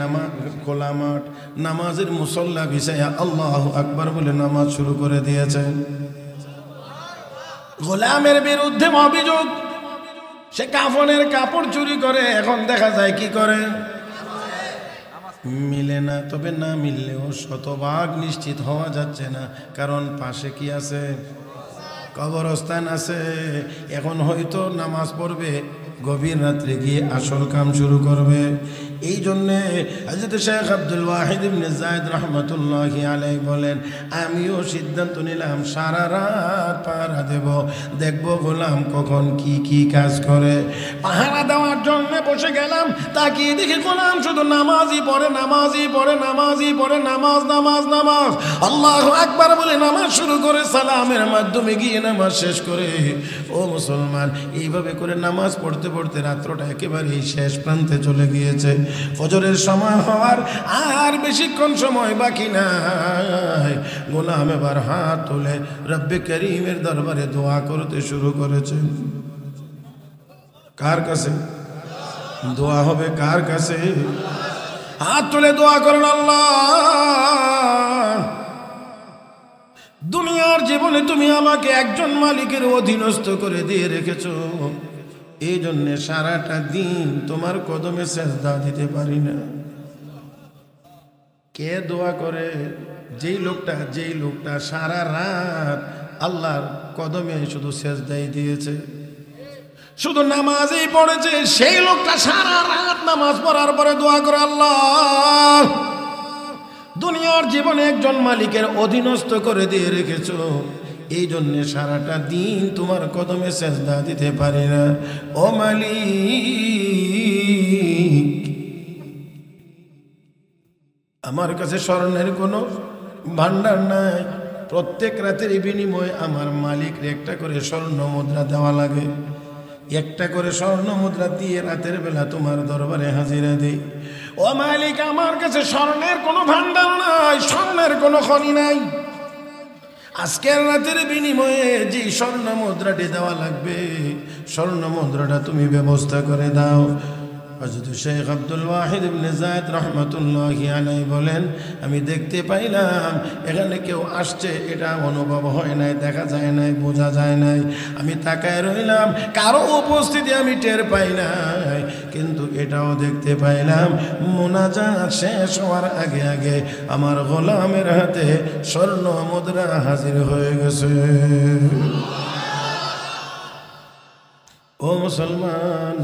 খোলা মাঠ, নামাজের মুসল্লা বিছাইয়া আল্লাহু আকবার বলে নামাজ শুরু করে দিয়েছেন। গোলামের বিরুদ্ধে অভিযোগ, সে কাফনের কাপড় চুরি করে। এখন দেখা যায় কি করে, মিলে না। তবে না মিললেও শতভাগ নিশ্চিত হওয়া যাচ্ছে না, কারণ পাশে কি আছে, কবরস্থান আছে। এখন হয়তো নামাজ পড়বে, গভীর রাত্রে গিয়ে আসল কাম শুরু করবে। এই জন্যে হযরত শেখ আব্দুল ওয়াহিদ ইবনে যায়েদ রাহমাতুল্লাহি আলাইহি বলেন, আমিও সিদ্ধান্ত নিলাম সারা রাত পাহারা দেব, দেখব গোলাম কখন কি কি কাজ করে। পাহারা দেওয়ার জন্য বসে গেলাম, তাকিয়ে দেখি গোলাম শুধু নামাজই পড়ে, নামাজই পড়ে, নামাজই পড়ে, নামাজ নামাজ নামাজ, আল্লাহু আকবার বলে নামাজ শুরু করে, সালামের মাধ্যমে গিয়ে নামাজ শেষ করে। ও মুসলমান, এইভাবে করে নামাজ পড়তে পড়তে রাত্রটা একেবারে শেষ প্রান্তে চলে গিয়েছে। ফজরের সময় হওয়ার আর বেশিক্ষণ সময় বাকি নাই। গোলাম এবার হাত তুলে রব্বে করিমের দরবারে দোয়া করতে শুরু করেছে। কার কাছে দোয়া হবে, কার কাছে? হাত তুলে দোয়া করেন, আল্লাহ দুনিয়ার জীবনে তুমি আমাকে একজন মালিকের অধীনস্থ করে দিয়ে রেখেছো, এই জন্য সারাটা দিন তোমার কদমে সেজদা দিতে পারি না। কে দোয়া করে? যেই লোকটা সারা রাত আল্লাহর কদমে শুধু সেজদাই দিয়েছে, শুধু নামাজই পড়েছে। সেই লোকটা সারা রাত নামাজ পড়ার পরে দোয়া করে, আল্লাহ দুনিয়ার জীবনে একজন মালিকের অধীনস্থ করে দিয়ে রেখেছো, এই জন্যে সারাটা দিন তোমার কদমে সেজদা দিতে পারি না। ও মালিক, আমার কাছে স্বর্ণের কোনো ভান্ডার নাই, প্রত্যেক রাতের বিনিময়ে আমার মালিকরে একটা করে স্বর্ণ মুদ্রা দেওয়া লাগে। একটা করে স্বর্ণ মুদ্রা দিয়ে রাতের বেলা তোমার দরবারে হাজিরা দিই। ও মালিক, আমার কাছে স্বর্ণের কোনো ভান্ডার নাই, স্বর্ণের কোনো খনি নাই। আজকের রাতের বিনিময়ে যে স্বর্ণ মুদ্রাটি দেওয়া লাগবে, স্বর্ণ মুদ্রাটা তুমি ব্যবস্থা করে দাও। হযরত শেখ আব্দুল ওয়াহিদ ইবনে যায়েদ রাহমাতুল্লাহি আলাইহি বলেন, আমি দেখতে পাইলাম এখানে কেউ আসছে, এটা অনুভব হয় নাই, দেখা যায় নাই, বোঝা যায় নাই। আমি তাকায় রইলাম, কারো উপস্থিতি আমি টের পাই নাই। কিন্তু এটাও দেখতে পাইলাম মুনাজাত শেষ হওয়ার আগে আগে আমার গোলামের হাতে স্বর্ণ মুদ্রা হাজির হয়ে গেছে। ও মুসলমান,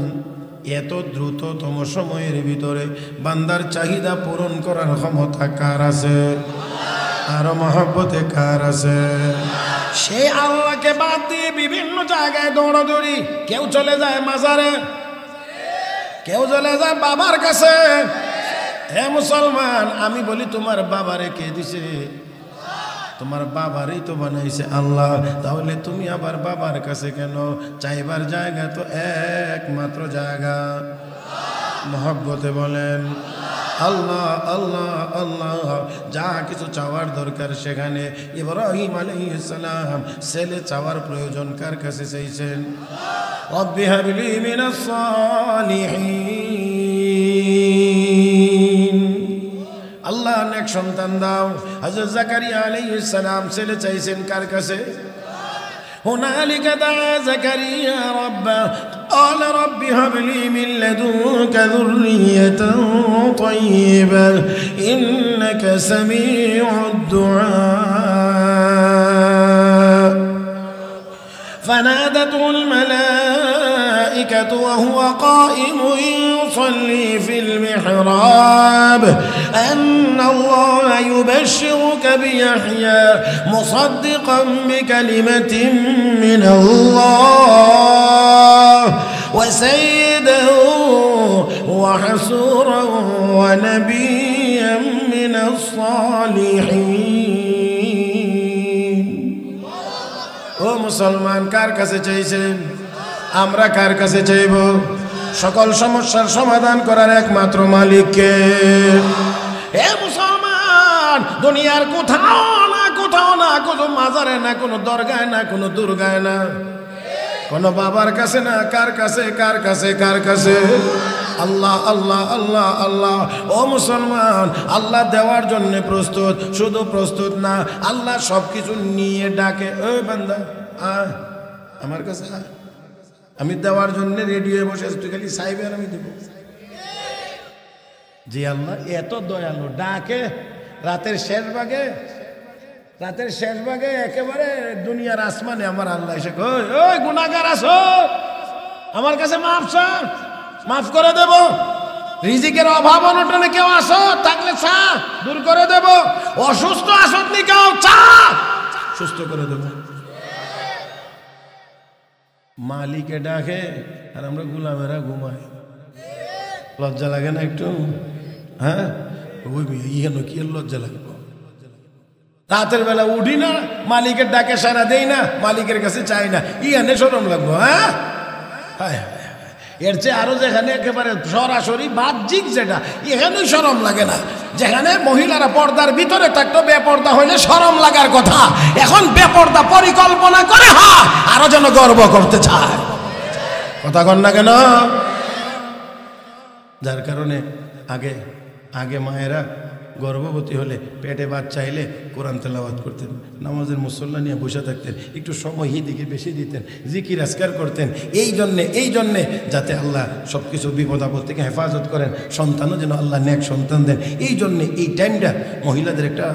এত দ্রুততম সময়ের ভিতরে বান্দার চাহিদা পূরণ করার ক্ষমতা কার আছে? আর মহব্বতে কার আছে? সেই আল্লাহকে বাদ দিয়ে বিভিন্ন জায়গায় দৌড়াদৌড়ি। কেউ চলে যায় মাজারে, কেউ চলে যায় বাবার কাছে। হে মুসলমান, আমি বলি তোমার বাবারে কে দিছে? তোমার বাবারই তো বানাইছে আল্লাহ। তাহলে তুমি আবার বাবার কাছে কেন? চাইবার জায়গা তো একমাত্র জায়গা মহব্বতে বলেন আল্লাহ আল্লাহ আল্লাহ। যা কিছু চাওয়ার দরকার সেখানে ইব্রাহিম আলাইহিস সালাম ছেলে চাওয়ার প্রয়োজন কার কাছে চাইছেন? রব্বি হাবলি মিনাস সালিহিন, আল্লাহ নেক সন্তান দাও। হযরত জাকারিয়া আলাইহিস সালাম ছেলে চাইছেন কার কাছে? হুনালিকা দাআ জাকারিয়া রাব্বাহ قال رب هب لي من لدنك ذرية طيبة إنك سميع الدعاء فنادته الملائكة وهو قائم يصلي في المحراب أن الله يبشرك بيحيى مصدقا بكلمة من الله وسيدا وحسورا ونبيا من الصالحين. ও মুসলমান, কার কাছে চাইছেন? আমরা কার কাছে চাইব? সকল সমস্যার সমাধান করার একমাত্র মালিককে। হে মুসলমান, দুনিয়ার কোথাও না কোথাও না, কোনো মাজারে না, কোনো দরগায় না, কোনো দুর্গায় না, কোনো বাবার কাছে না, কার কাছে কার কাছে কার কাছে? আল্লাহ আল্লাহ আল্লাহ আল্লাহ। ও মুসলমান, আল্লাহ দেওয়ার জন্য প্রস্তুত, শুধু প্রস্তুত না, আল্লাহ সব কিছু নিয়ে ডাকে, ওই বান্দা আয় আমার কাছে আয়, আমি দেওয়ার জন্য রেডি হয়ে বসে আছি, তুই খালি চাইবে আর আমি দেব। জি আল্লাহ এত দয়ালু, ডাকে রাতের শেষ ভাগে, রাতের শেষ ভাগে একেবারে দুনিয়ার আসমানে আমার আল্লাহ এসে কই, ওই গুনাহগার আছো আমার কাছে মাফ চা, মাফ করে দেব। রিজিকের অভাব অনটনে কেউ আসো থাকলে চা, দূর করে দেব। অসুস্থ আসতনি কেউ, চা, সুস্থ করে দেব। মালিকে ডাকে আর আমরা গোলামেরা ঘুমাই। লজ্জা লাগে না একটু? হ্যাঁ, ওই ইহেন কি লজ্জা লাগবে? রাতের বেলা উঠি না, মালিকের ডাকে সারা দেই না, মালিকের কাছে চাই না, ইহানে শরম লাগবো? হ্যাঁ, হায় হায়, এর চেয়ে আরো যেখানে একেবারে সরাসরি বাহ্যিক যেটা, এখানেই শরম লাগে না। যেখানে মহিলারা পর্দার ভিতরে থাকতো, বেপর্দা হইলে শরম লাগার কথা, এখন বেপর্দা পরিকল্পনা করে হ্যাঁ আরো যেন গর্ব করতে চায়। কথা কন না কেন? যার কারণে আগে আগে মায়েরা গর্ভবতী হলে পেটে বাচ্চা এলে কোরআন তেলাওয়াত করতেন, নামাজের মুসল্লা নিয়ে বসে থাকতেন, একটু সময় দিকে বেশি দিতেন, জিকির আজকার করতেন, এই জন্যে যাতে আল্লাহ সব কিছু বিপদ আপদ থেকে হেফাজত করেন, সন্তানও যেন আল্লাহ নেক সন্তান দেন। এই জন্যে এই টাইমটা মহিলাদের একটা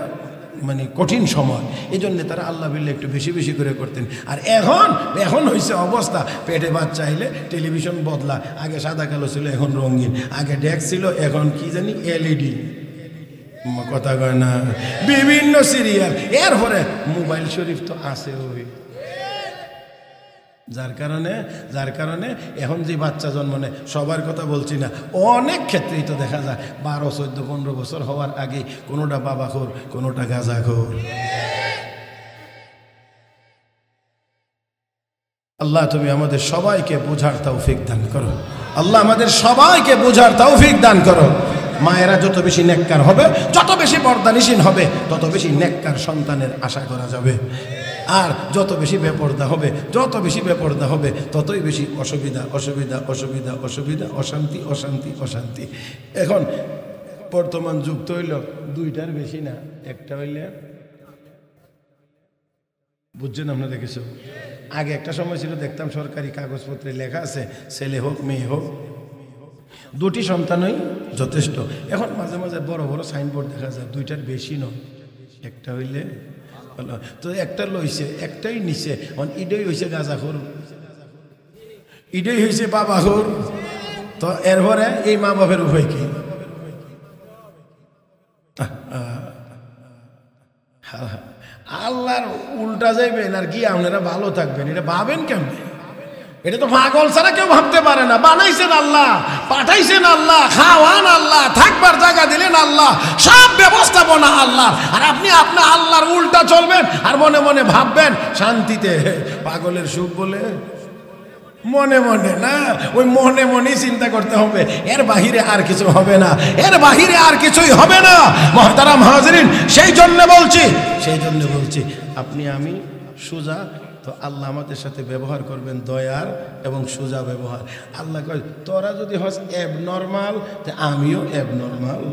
মানে কঠিন সময়, এই জন্যে তারা আল্লাহ বিল্লাহ একটু বেশি বেশি করে করতেন। আর এখন হয়েছে অবস্থা, পেটে বাচ্চা এলে টেলিভিশন বদলা, আগে সাদা কালো ছিল এখন রঙিন, আগে ডেক ছিল এখন কি জানি এলইডি, কথা কয় না, বিভিন্ন সিরিয়াল, এরপরে মোবাইল শরীফ তো আছে ওই। যার কারণে এখন যে বাচ্চা জন্ম নেয়, সবার কথা বলছি না, অনেক ক্ষেত্রেই তো দেখা যায় 12, 14, 15 বছর হওয়ার আগে কোনোটা বাবাখোর, কোনোটা গাঁজাখোর। আল্লাহ তুমি আমাদের সবাইকে বোঝার তৌফিক দান করো। আল্লাহ আমাদের সবাইকে বোঝার তৌফিক দান করো। মায়েরা যত বেশি নেককার হবে, যত বেশি পর্দানিশীন হবে, তত বেশি নেককার সন্তানের আশা করা যাবে। আর যত বেশি বেপর্দা হবে, ততই বেশি অসুবিধা অসুবিধা অসুবিধা অসুবিধা, অশান্তি অশান্তি অশান্তি। এখন বর্তমান যুগ তো হইল দুইটার বেশি না, একটা হইলে, বুঝছেন আপনারা? দেখেছো আগে একটা সময় ছিল, দেখতাম সরকারি কাগজপত্রে লেখা আছে ছেলে হোক মেয়ে হোক দুটি সন্তানই যথেষ্ট। এখন মাঝে মাঝে বড় বড় সাইনবোর্ড দেখা যায় দুইটার বেশি নয়, একটা হইলে তো একটা লইছে, একটাই নিছে, ইডই হয়েছে গাঁজাখোর, ইডই হয়েছে বাবাখোর। তো এরপরে এই মা বাপের উপায় কি? আল্লাহর উল্টা যাইবেন আর কি আপনারা ভালো থাকবেন, এটা ভাবেন কেমনে? এটা তো পাগল ছাড়া কেউ ভাবতে পারে না। বানাইছেন আল্লাহ, পাঠাইছেন আল্লাহ, খাওয়ান আল্লাহ, থাকবার জায়গা দিলেন আল্লাহ, সব ব্যবস্থাপনা আল্লাহ, আর আপনি আপনার আল্লাহর উল্টা চলবেন আর মনে মনে ভাববেন শান্তিতে। পাগলের সুখ বলে মনে মনে না, ওই মনে মনেই চিন্তা করতে হবে, এর বাহিরে আর কিছু হবে না, এর বাহিরে আর কিছুই হবে না। মুহতারাম হাজিরিন, সেই জন্য বলছি আপনি আমি সোজা, তো আল্লাহ আমাদের সাথে ব্যবহার করবেন দয়ার এবং সোজা ব্যবহার। আল্লাহ কয় তোরা যদি হস অ্যাবনর্মাল, তো আমিও অ্যাবনর্মাল,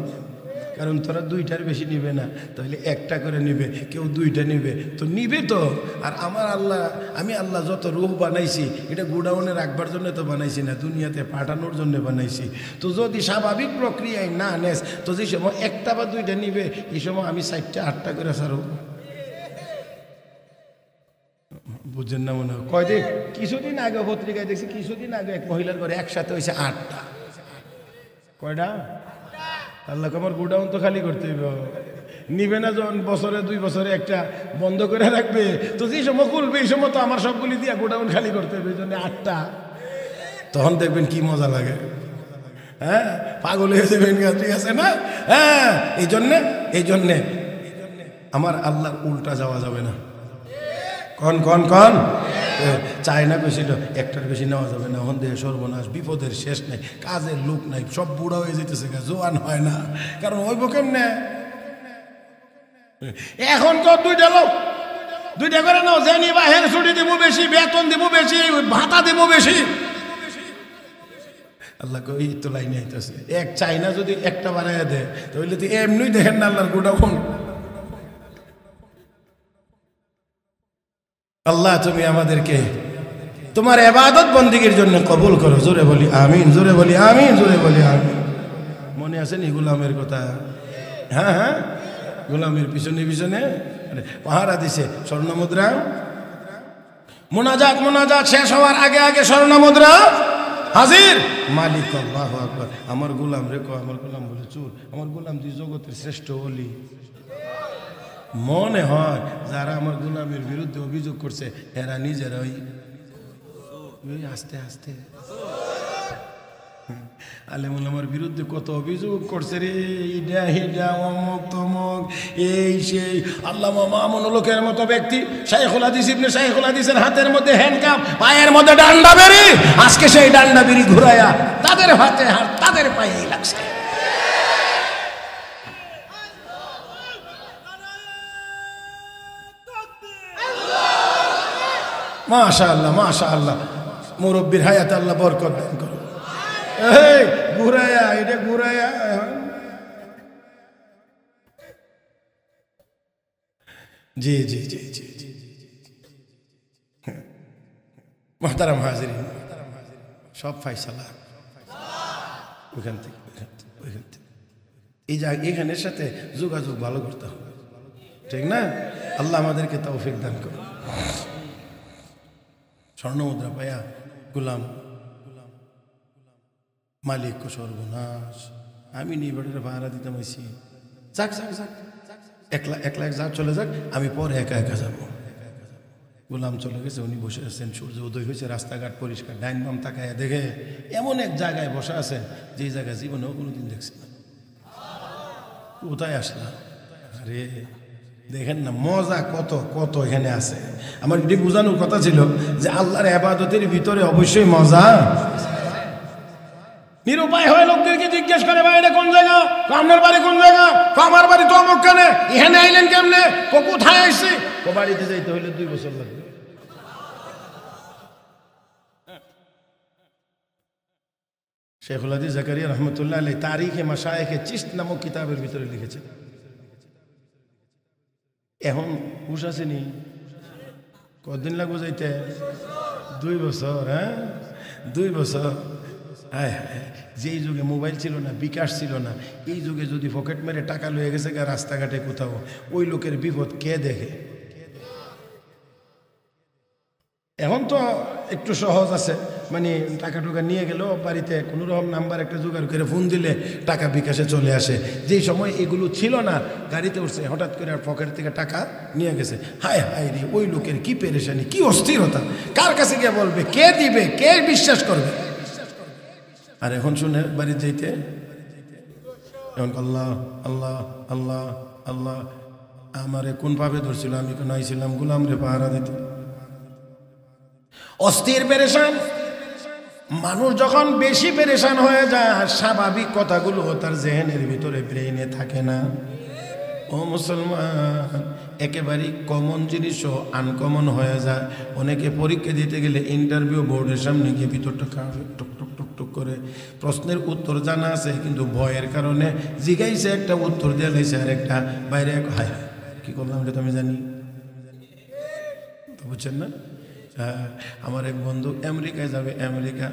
কারণ তোরা দুইটার বেশি নিবে না, তাহলে একটা করে নিবে, কেউ দুইটা নিবে, তো নিবে তো। আর আমার আল্লাহ, আমি আল্লাহ যত রূহ বানাইছি, এটা গোডাউনে রাখবার জন্য তো বানাইছি না, দুনিয়াতে পাঠানোর জন্য বানাইছি। তো যদি স্বাভাবিক প্রক্রিয়ায় না নেস, তো যে সময় একটা বা দুইটা নিবে, এই সময় আমি 4টা 8টা করে ছাড়ব। বুঝছেন না মনে হয়? কয়দিন কিছুদিন আগে পত্রিকায় দেখছি, কিছুদিন আগে এক মহিলার ঘরে একসাথে হয়েছে 8টা। কয়টা? আল্লাহ আমার গোডাউন তো খালি করতে হইব, নিবে না যখন বছরে 2 বছরে একটা বন্ধ করে রাখবে, তো যে সময় খুলবে এই সময় তো আমার সবগুলি দিয়ে গোডাউন খালি করতে হবে, এই জন্য 8টা। তখন দেখবেন কি মজা লাগে, হ্যাঁ পাগল হয়ে যাবেন, ঠিক আছে না? হ্যাঁ এই জন্যে আমার আল্লাহর উল্টা যাওয়া যাবে না। কন চায় না কইছিল একটার বেশি নেওয়া যাবে না, এখন দেহে সর্বনাশ, বিপদের শেষ নাই, কাজের লোক নাই, সব বুড়া হয়ে যেতেছে, জোয়ান হয় না, কারণ হইব কেমনে? এখন তো দুইটা লোক, দুইটা করে নাও, যে নিবা হের ছুটি দিব বেশি, বেতন দিব বেশি, ভাতা দিব বেশি। আল্লাহ কই তো লাইনে আইতেছে, এক চাই না যদি একটা বানাইয়া দেয় তাহলে তো এমনি দেখেন না আল্লাহর গোডাউন। আল্লাহ তুমি আমাদেরকে তোমার ইবাদত বন্দেগীর জন্য কবুল করো। জোরে বলি আমিন, জোরে বলি আমিন, জোরে বলি আমিন। মনে আছে নি গোলামের কথা? হ্যাঁ হ্যাঁ, গোলামের পিছনে পিছনে পাহারা দিছে স্বর্ণ মুদ্রা। মোনাজাত মোনাজাত শেষ হওয়ার আগে আগে স্বর্ণ মুদ্রা হাজির। মালিক আল্লাহু আকবার। আমার গোলাম রে কো, আমার গোলাম বলে চুর, আমার গোলাম দুই জগতের শ্রেষ্ঠ ওলি। মনে হয় যারা আমার গোলামের বিরুদ্ধে অভিযোগ করছে এরা নিজেরাই আস্তে আস্তে আলেমুল আমার বিরুদ্ধে কত অভিযোগ করছে রে, ইডা হিডা অমুক তমুক এই সেই। আল্লামা মামুন লোকের মতো ব্যক্তি, শাইখুল হাদিস ইবনে শাইখুল হাদিসের হাতের মধ্যে হ্যান্ডকাপ, পায়ের মধ্যে ডান্ডা বেরি, আজকে সেই ডান্ডা বেরি ঘুরাইয়া তাদের হাতে আর তাদের পায়েই লাগছে। মাশাআল্লাহ মাশাআল্লাহ, মুরব্বির হায়াত আল্লাহ বরকত দান করুন। এই ঘুরাইয়া এটা ঘুরাইয়া জি জি জি জি জি মুহতারাম হাজিরিন, সব ফায়সালা ওইখান থেকে এই এখানের সাথে যোগাযোগ ভালো করতে হবে, ঠিক না? আল্লাহ আমাদেরকে তৌফিক দান করুন। স্বর্ণ মুদ্রা পায়া গোলাম মালিক কো সর্বনাশ, আমি নিয়ে বেটারে ভাড়া দিতাম হয়েছি, যাক যাক যাক একলা একলা এক যাক চলে যাক, আমি পরে একা একা যাবো। গোলাম চলে গেছে, উনি বসে আছেন, সূর্য উদয় হয়েছে, রাস্তাঘাট পরিষ্কার, ডাইন বাম তাকায় দেখে এমন এক জায়গায় বসা আছেন যেই জায়গায় জীবনেও কোনোদিন দেখছি না। কোথায় আসলাম? আরে দেখেন না মজা কত কত এখানে আছে। আমার এটি বোঝানোর কথা ছিল যে আল্লাহর ইবাদতের ভিতরে অবশ্যই মজা। নিরুপায় হয়ে লোকদেরকে জিজ্ঞেস করে, ভাই এটা কোন জায়গা? আপনার বাড়ি কোন জায়গা? আমার বাড়ি তো অমুক কানে। এখানে আইলেন কেমনে? কোথায় আইসি? বাড়িতে যাইতে হইলে 2 বছর লাগবে। শেখুল হাদিস জাকারিয়া রহমতুল্লাহ আলাইহি তারিখে মাশায়েখে চিশত নামক কিতাবের ভিতরে লিখেছেন। এখন হুশ আসেনি? কতদিন লাগবে যাইতে? 2 বছর। হ্যাঁ 2 বছর। হ্যাঁ হ্যাঁ, যেই যুগে মোবাইল ছিল না, বিকাশ ছিল না, এই যুগে যদি পকেট মেরে টাকা লয়ে গেছে রাস্তাঘাটে কোথাও, ওই লোকের বিপদ কে দেখে? এখন তো একটু সহজ আছে, মানে টাকা টুকা নিয়ে গেলেও বাড়িতে কোনো রকম নাম্বার একটা জোগাড় করে ফোন দিলে টাকা বিকাশে চলে আসে। যেই সময় এগুলো ছিল না, গাড়িতে উঠছে হঠাৎ করে পকেট থেকে টাকা নিয়ে গেছে। হায় হায় রে, ওই লোকের কি পেরেশানি, কি অস্থিরতা, কার কাছে গিয়ে বলবে, কে দিবে, কে বিশ্বাস করবে? আর এখন শুনে বাড়ি যাইতে এখন আল্লাহ আল্লাহ আল্লাহ আল্লাহ, আমারে কোন পাবে ধরছিল, আমি কোন আইছিলাম গোলাম রে পাহারা দিতে। অস্থির পেরেশান মানুষ যখন বেশি পেরেশান হয়ে যায়, স্বাভাবিক কথাগুলো তার জেহেনের ভিতরে ব্রেইনে থাকে না। ও মুসলমান, একেবারেই কমন জিনিসও আনকমন হয়ে যায়। অনেকে পরীক্ষা দিতে গেলে ইন্টারভিউ বোর্ডের সামনে গিয়ে ভিতরটা টুক টুক টুক টুক করে প্রশ্নের উত্তর জানা আছে, কিন্তু ভয়ের কারণে জিগাইছে একটা, উত্তর দিয়ে লাইছে আর একটা, বাইরে হায় হায় কি করলাম এটা তো আমি জানি, বুঝছেন না? হ্যাঁ, আমার এক বন্ধু আমেরিকায় যাবে, আমেরিকা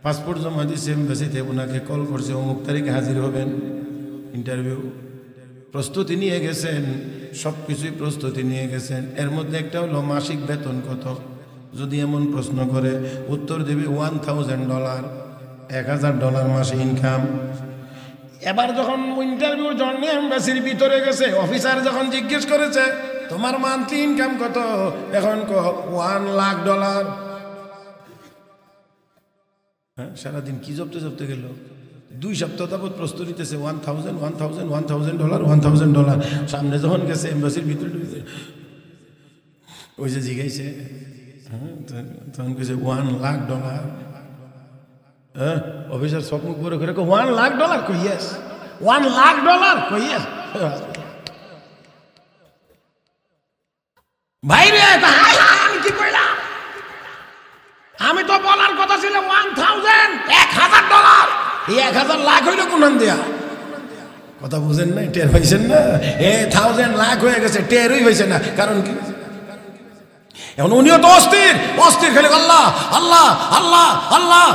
পাসপোর্ট জমা দিয়েছে এমবাসিতে, ওনাকে কল করছে অমুক তারিখে হাজির হবেন, ইন্টারভিউ প্রস্তুতি নিয়ে গেছেন, সব কিছুই প্রস্তুতি নিয়ে গেছেন। এর মধ্যে একটা হলো মাসিক বেতন কত, যদি এমন প্রশ্ন করে উত্তর দেবে $1000, $1000 মাসে ইনকাম। এবার যখন ইন্টারভিউর জন্য এমবাসির ভিতরে গেছে, অফিসার যখন জিজ্ঞেস করেছে তোমার মান্থলি ইনকাম কত, এখন $1,00,000। হ্যাঁ, সারাদিন কি জপতে গেল, 2 সপ্তাহ যাবৎ প্রস্তুতি নিতেছে, $1,000 সামনে যখন গেছে এমবাসির ভিতরে ওই যে জিগাইছে তখন কেছে $1,00,000। হ্যাঁ, অফিসার সম্মুখ করে করে $1,00,000 কই ইয়েস, $1,00,000 কই ইয়েস। ভাই রে আমি কি কইলাম, আমি তো বলার কথা ছিল $1,000 এই 1,000,000 হইল কোন দেয়া কথা বুঝেন না, টের পাইছেন না? 1,000,000 হয়ে গেছে, টেরই হয়েছে না। কারণ কি, এখন উনিও তো অস্থির অস্থির, খালি আল্লাহ আল্লাহ আল্লাহ আল্লাহ।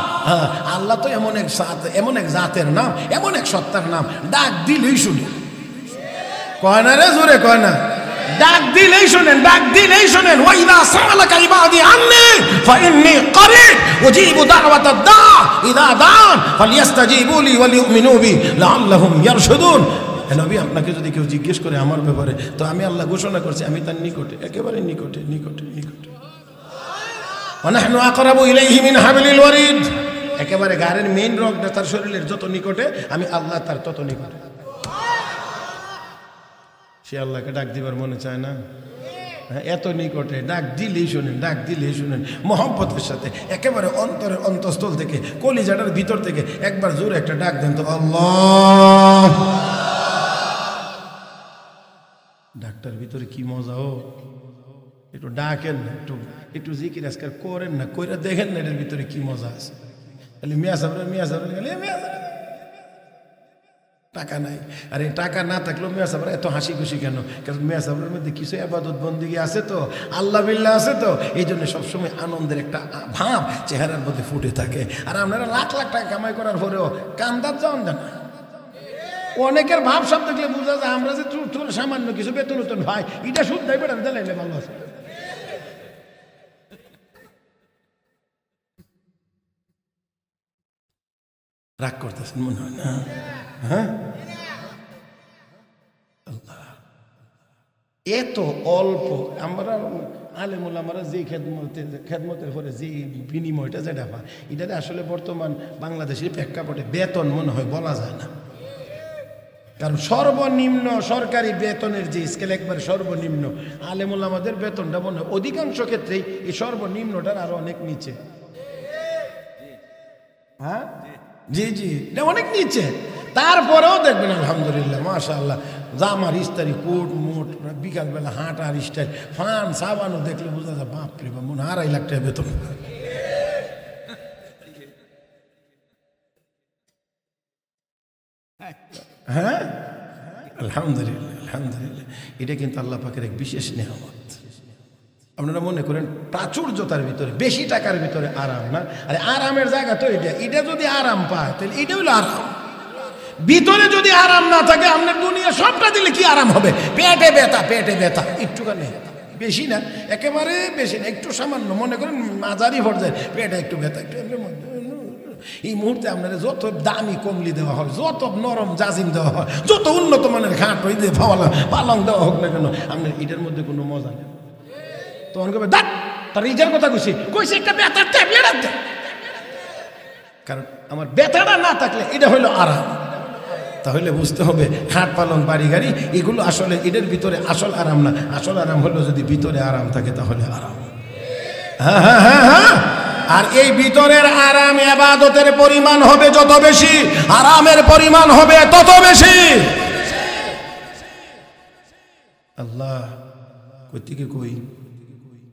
আল্লাহ তো এমন এক জাতের নাম, এমন এক সত্তার নাম, ডাক দিলেই শুনে। কয় না রে, জোরে কয় না, ডাক দিলেই শুনেন, ডাক দিলেই শুনেন। ওয়াইদা সালাকা ইবাদি আন্নি ফাইন্নী করিব উজিবু দাওয়াতাদ দা ইযা দান ফালইস্তাজিবু লি ওয়া লিউমিনু বি লাআল্লাহুম ইয়ারশুদুন। নবী, আপনাকে যদি কেউ জিজ্ঞেস করে আমার ব্যাপারে, তো আমি আল্লাহ ঘোষণা করছি আমি তার নিকটে, একেবারে নিকটে নিকটে নিকটে। ওয়া নাহনু আকরাবু ইলাইহি মিন হাবলিল ওয়ারিদ, একেবারে গায়ের মেইন রগটা তার শরীরের যত নিকটে, আমি আল্লাহ তার তত নিকটে। সে আল্লাহকে ডাক দিবার মনে চায় না? এত নিকটে, ডাক দিলেই শোনেন, ডাক দিলেই শোনেন মহব্বতের সাথে, একেবারে অন্তরের অন্তঃস্থল থেকে, কলিজাটার ভিতর থেকে একবার জোরে একটা ডাক দেন তো, আল্লাহ। ডাকটার ভিতরে কি মজা! ও একটু ডাকেন না, একটু জিকির আজকাল করেন না, কইরা দেখেন না এটার ভিতরে কি মজা আছে। খালি মিয়া সাহেব টাকা নাই, আর এই টাকা না থাকলেও মিয়া সাহেবরা এত হাসি খুশি কেন? কারণ মিয়া সাহেবের মধ্যে কিছু ইবাদত বন্দেগী আছে তো, আল্লাহ বিল্লাহ আছে তো, এই জন্য সবসময় আনন্দের একটা ভাব চেহারার মধ্যে ফুটে থাকে। আর আপনারা লাখ লাখ টাকা কামাই করার পরেও কান্দার যাওয়ান দেন। অনেকের ভাব সব দেখলে বোঝা যায় আমরা যে সামান্য কিছু বেতন উতন ভাই, এটা শুদ্ধাই বেড়ান দিলাইলে ভালো আছে। রাগ করতেছেন মনে হয় না? হ্যাঁ, এত অল্প আমরা আলেমুল, আমরা যে খেদমতের পরে যে বিনিময়টা যেটা পাই, এটাতে আসলে বর্তমান বাংলাদেশের প্রেক্ষাপটে বেতন মনে হয় বলা যায় না। কারণ সর্বনিম্ন সরকারি বেতনের যে স্কেল, একবার সর্বনিম্ন আলেমুল আমাদের বেতনটা মনে হয় অধিকাংশ ক্ষেত্রেই এই সর্বনিম্নটার আরো অনেক নিচে। হ্যাঁ, জি জি, এটা অনেক নিচে। তারপরেও দেখবেন আলহামদুলিল্লাহ মাশাআল্লাহ, জামার ইস্তারি, কোট মোট, বিকালবেলা হাঁটার স্টাইল, ফান সাবানও দেখলে বোঝা যায় বাপরে বাপ, মনে 2.5 লাখ টাকা বেতন। হ্যাঁ, আলহামদুলিল্লাহ আলহামদুলিল্লাহ, এটা কিন্তু আল্লাহ পাকের এক বিশেষ নেয়ামত। আপনারা মনে করেন প্রাচুর্যতার ভিতরে, বেশি টাকার ভিতরে আরাম না, আরে আরামের জায়গা তো এটা যদি আরাম পায় তাহলে এটা হইলো আরাম। ভিতরে যদি আরাম না থাকে, আপনার দুনিয়া সবটা দিলে কি আরাম হবে? পেটে ব্যথা, পেটে ব্যথা, একটুখানি, বেশি না, একেবারে বেশি না, একটু সামান্য, মনে করেন মাঝারি পর্যায়ে পেটে একটু ব্যথা, একটু এই মুহূর্তে আপনারা যত দামি কমলি দেওয়া হয়, যত নরম জাজিম দেওয়া হয়, যত উন্নত মানের ঘাট ওই দিয়ে পালং দেওয়া হোক না কেন, আপনার এটার মধ্যে কোনো মজা নেই। তখন কবে দাঁত তার নিজের কথা কইছি একটা ব্যথার ট্যাবলেট আনতে, কারণ আমার ব্যথাটা না থাকলে এটা হইলো আরাম। তাহলে বুঝতে হবে খাট পালং বাড়ি গাড়ি এগুলো আসলে এটার ভিতরে আসল আরাম না। আসল আরাম হলো যদি ভিতরে আরাম থাকে তাহলে আরাম। হ্যাঁ হ্যাঁ হ্যাঁ হ্যাঁ। আর এই ভিতরের আরাম ইবাদতের পরিমাণ হবে যত বেশি, আরামের পরিমাণ হবে তত বেশি। আল্লাহ কইতিকে কই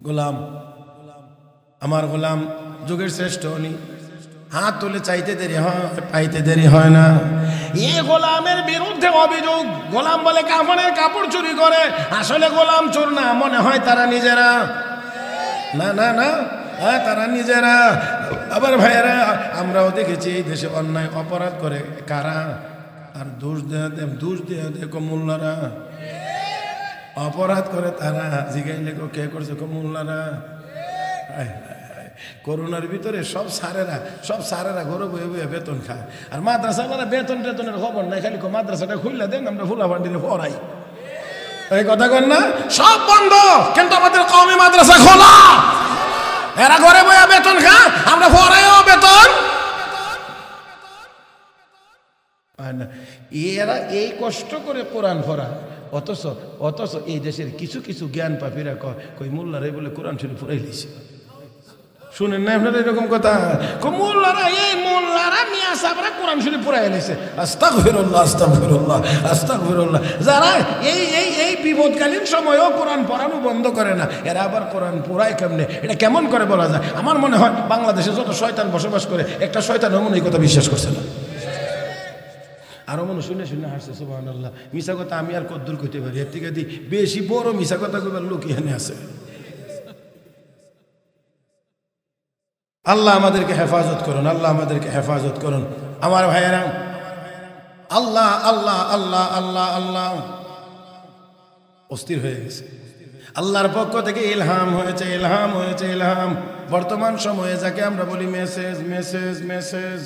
গোলাম, আমার গোলাম যুগের শ্রেষ্ঠ উনি, হাত তুলে চাইতে দেরি হয়, পাইতে দেরি হয় না। এই গোলামের বিরুদ্ধে অভিযোগ, গোলাম বলে কাফনের কাপড় চুরি করে, আসলে গোলাম চোর না, মনে হয় তারা নিজেরা, না না না, হ্যাঁ তারা নিজেরা। আবার ভাইয়েরা আমরাও দেখেছি এই দেশে অন্যায় অপরাধ করে কারা, আর দোষ দেয়া দেখো মোল্লারা, অপরাধ করে তারা, জিগাইলে কে করছে মোল্লারা। করোনার ভিতরে সব সারেরা ঘরে বয়ে বয়ে বেতন খায়, আর মাদ্রাসাওয়ালা বেতন টেতনের খবর নাই, খালি মাদ্রাসাটা খুললে দেন আমরা ফুলা ভান্ডিরে পড়াই, এই কথা কন না, সব বন্ধ, কিন্তু আমাদের কওমি মাদ্রাসা খোলা। এরা ঘরে বয়ে বেতন খায়, আমরা পড়াইও বেতন। এরা এই কষ্ট করে কোরআন পড়ায়, অথচ এই দেশের কিছু কিছু জ্ঞান পাপীরা কই মোল্লারে বলে কোরআন শরীফ পড়াই লিছে। শুনেন না আপনারা এরকম কথা? মোল্লারা এই মোল্লারা মিয়া সাহেবরা কোরআন শরীফ পড়ায় এনেছে। আস্তাগফিরুল্লাহ আস্তাগফিরুল্লাহ আস্তাগফিরুল্লাহ। যারা এই বিপদকালীন সময়েও কোরআন পড়ানো বন্ধ করে না, এরা আবার কোরআন পড়ায় কেমনে? এটা কেমন করে বলা যায়? আমার মনে হয় বাংলাদেশে যত শয়তান বসবাস করে, একটা শয়তানও মনে এই কথা বিশ্বাস করছে না। আরো মনে শুনে শুনে হাসছে সুবহানাল্লাহ। মিশা কথা আমি আর কদ্দুর কইতে পারি, এর থেকে বেশি বড় মিশা কথা কইবার লোক এখানে আছে। আল্লাহ আমাদেরকে হেফাজত করুন, আল্লাহ আমাদেরকে হেফাজত করুন। আমার ভাইয়েরা, আল্লাহ আল্লাহ আল্লাহ আল্লাহ আল্লাহ অস্থির হয়ে গেছে। আল্লাহর পক্ষ থেকে ইলহাম হয়েছে, ইলহাম হয়েছে, ইলহাম। বর্তমান সময়ে যাকে আমরা বলি মেসেজ, মেসেজ, মেসেজ,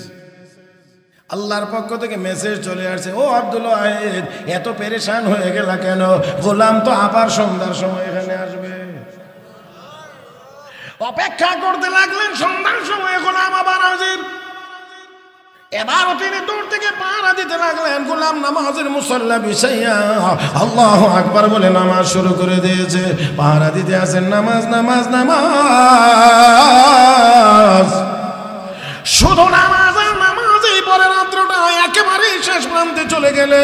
আল্লাহর পক্ষ থেকে মেসেজ চলে আসছে। ও আব্দুল ওয়াহিদ, এত পেরেশান হয়ে গেলা কেন? গোলাম তো আবার সন্ধ্যার সময় এখানে আসবে। অপেক্ষা করতে লাগলেন, সন্ধ্যার সময় গোলাম আবার হাজির। এবারও তিনি দূর থেকে পাহারা দিতে লাগলেন। গোলাম নামাজের মুসল্লা বিছাইয়া আল্লাহু আকবার বলে নামাজ শুরু করে দিয়েছে। পাহারা দিতে আছেন, নামাজ নামাজ নামাজ, শুধু নামাজ আর নামাজই। পরে রাত্রটা একেবারে শেষ প্রান্তে চলে গেলে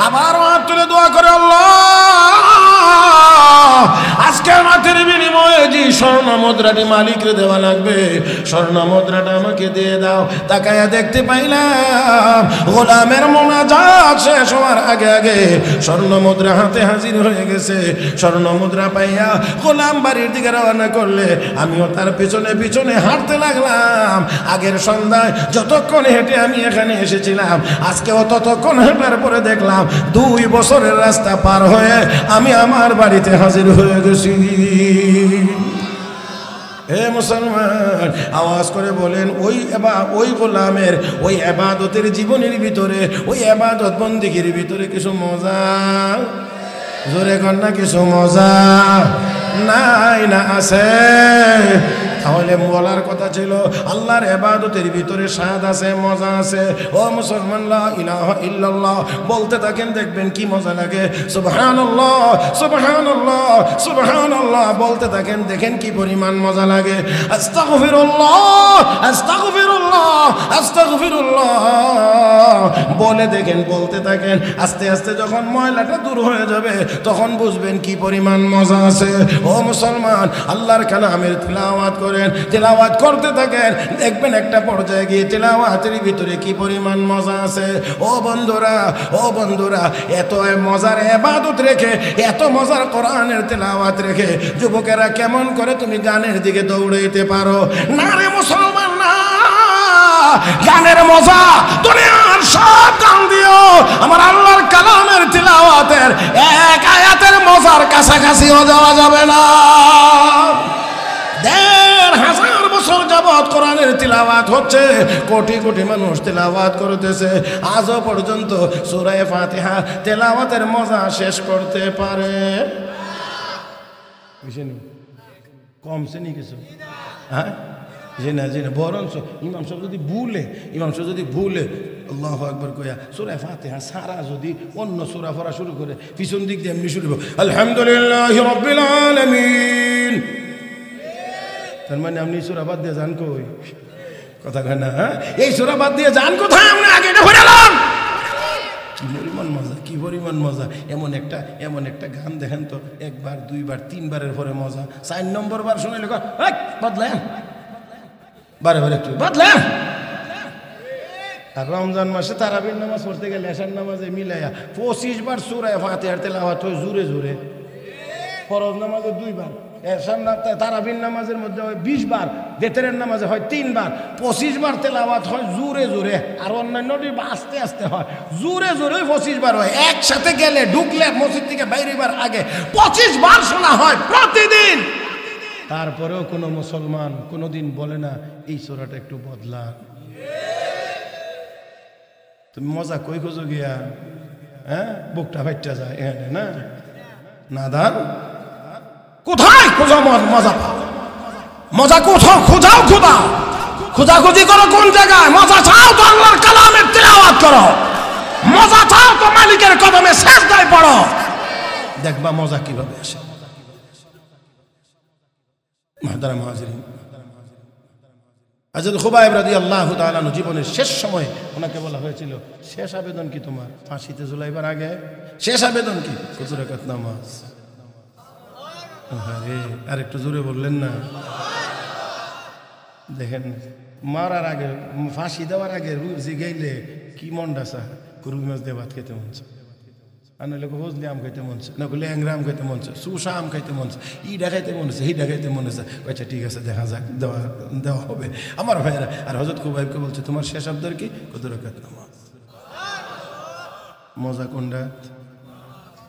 আবার হাত তুলে দোয়া করে, আল্লাহ আজকের রাতের বিনিময়ে যে স্বর্ণ মুদ্রাটি মালিকরে দেওয়া লাগবে, স্বর্ণ মুদ্রাটা আমাকে দিয়ে দাও। তাকায়া দেখতে পাইলাম গোলামের মোনাজাত শেষ হওয়ার আগে আগে স্বর্ণ মুদ্রা হাতে হাজির হয়ে গেছে। স্বর্ণ মুদ্রা পাইয়া গোলাম বাড়ির দিকে রওনা করলে আমিও তার পিছনে পিছনে হাঁটতে লাগলাম। আগের সন্ধ্যায় যতক্ষণ হেঁটে আমি এখানে এসেছিলাম, আজকেও ততক্ষণ হাঁটার পরে দেখলাম 2 বছরের রাস্তা পার হয়ে আমি আমার বাড়িতে হাজির হয়ে গেছি। হে মুসলমান, আওয়াজ করে বলেন, ওই গোলামের ওই ইবাদতের জীবনের ভিতরে, ওই ইবাদত বন্দেগীর ভিতরে কিছু মজা, জোরে কন্যা কিছু মজা নাই না আছে? তাহলে বলার কথা ছিল আল্লাহর ইবাদতের ভিতরে স্বাদ আছে, মজা আছে। ও মুসলমান, লা ইলাহা ইল্লাল্লাহ বলতে থাকেন, দেখবেন কি মজা লাগে। সুবহানাল্লাহ সুবহানাল্লাহ সুবহানাল্লাহ বলতে থাকেন, দেখেন কি পরিমাণ মজা লাগে। আস্তাগফিরুল্লাহ আস্তাগফিরুল্লাহ আস্তাগফিরুল্লাহ বলে দেখেন, বলতে থাকেন। আস্তে আস্তে যখন ময়লাটা দূর হয়ে যাবে তখন বুঝবেন কি পরিমাণ মজা আছে। ও মুসলমান, আল্লাহর কালামের তিলাওয়াত করেন, তিলাওয়াত করতে থাকেন, দেখবেন একটা পর্যায়ে গিয়ে তিলাওয়াতের ভিতরে কি পরিমাণ মজা আছে। ও বন্ধুরা, ও বন্ধুরা, এত মজার ইবাদত রেখে, এত মজার কোরআনের তিলাওয়াত রেখে যুবকেরা কেমন করে তুমি গানের দিকে দৌড়াইতে পারো? না রে মুসলমান, না। গানের মজা দুনিয়ার সব গান দিও, আমার আল্লাহর কালামের তিলাওয়াতের এক আয়াতের মজার কাছাকাছিও যাওয়া যাবে না। ১,৫০০ বছর যাবত কোরআনের তিলাওয়াত হচ্ছে, কোটি কোটি মানুষ তিলাওয়াত করতেছে, আজও পর্যন্ত সূরা ফাতিহা তিলাওয়াতের মজা শেষ করতে পারে? কমছে নি কিছু? হ্যাঁ, জি না, জি না। বরঞ্চ ইমাম সাহেব যদি ভুলে আল্লাহু আকবার কইয়া সূরা ফাতিহা সারা যদি অন্য সূরা পড়া শুরু করে, পিছন দিক দিয়ে এমনি শুরু করবে আলহামদুলিল্লাহি রাব্বিল আলামিন, তার মানে আপনি সূরা বাদ দিয়ে যান কই? কথা কয় না? এই সূরা বাদ দিয়ে যান কোথায়? আপনি আগে এটা পড়ে নেন। কি পরিমাণ মজা, কি পরিমাণ মজা! এমন একটা গান দেখেন তো, 1 বার 2 বার 3 বারের পরে মজা, 4 নম্বর বার শুনে লেখা বদলেন, বারে বারে একটু বদলেন। আর রমজান মাসে তারাবির নামাজ পড়তে গেলে এশার নামাজে মিলাইয়া 25 বার সূরা ফাতিহার তেলাওয়াত হয় জোরে জোরে। ফরজ নামাজে 2 বার, তারাবির নামাজের মধ্যে হয় 20 বার, বেতেরের নামাজে হয় 3 বার, 25 বার তেলাওয়াত হয় জোরে জোরে। আর অন্যান্য আস্তে আস্তে হয়, জোরে জোরে 25 বার হয়। একসাথে গেলে ঢুকলে মসজিদ থেকে বাইরেবার আগে 25 বার শোনা হয় প্রতিদিন। তারপরেও কোনো মুসলমান কোনোদিন বলে না এই সূরাটা একটু বদলা। তুমি মজা কই খোঁজো গিয়া? হ্যাঁ, বুকটা ফাইটা যায় এখানে না? নাদান কোথায় খোঁজো মজা? মজা কোথাও খোঁজাও, খোঁজাখুঁজি করো কোন জায়গায়? মজা চাও তো আল্লাহর কালামের তিলাওয়াত করো, মজা চাও তো মালিকের কদমে সিজদায় পড়ো, দেখবা মজা কিভাবে আসে। মুহতারাম হাজিরিন, হযরত খুবাইব রাদিয়াল্লাহু তাআলা আনহু জীবনের শেষ সময় ওনাকে বলা হয়েছিল, শেষ আবেদন কি তোমার ফাঁসিতে ঝুলাইবার আগে? শেষ আবেদন কি? কত রাকাত নামাজ। আরে আর একটু জোরে বললেন না? দেখেন, মারার আগে, ফাঁসি দেওয়ার আগে রুজি গাইলে কি মনটা চা, রুই মাছ দিয়ে ভাত খেতে মন চায়, আর নইলে ফজলি আম খাইতে মন চায়, না ল্যাংরা আম খাইতে মন চায়, সুসা আম খাইতে মন চায়, ইডা খাইতে মনে চায়, হিডা খাইতে মনে চায়। আচ্ছা ঠিক আছে, দেখা যাক, দেওয়া হবে আমার ভাইয়েরা। আর হযরত খুবাইবকে বলছে, তোমার শেষ আবদার কি? কত রাকাত নামাজ। মজা কোনটা?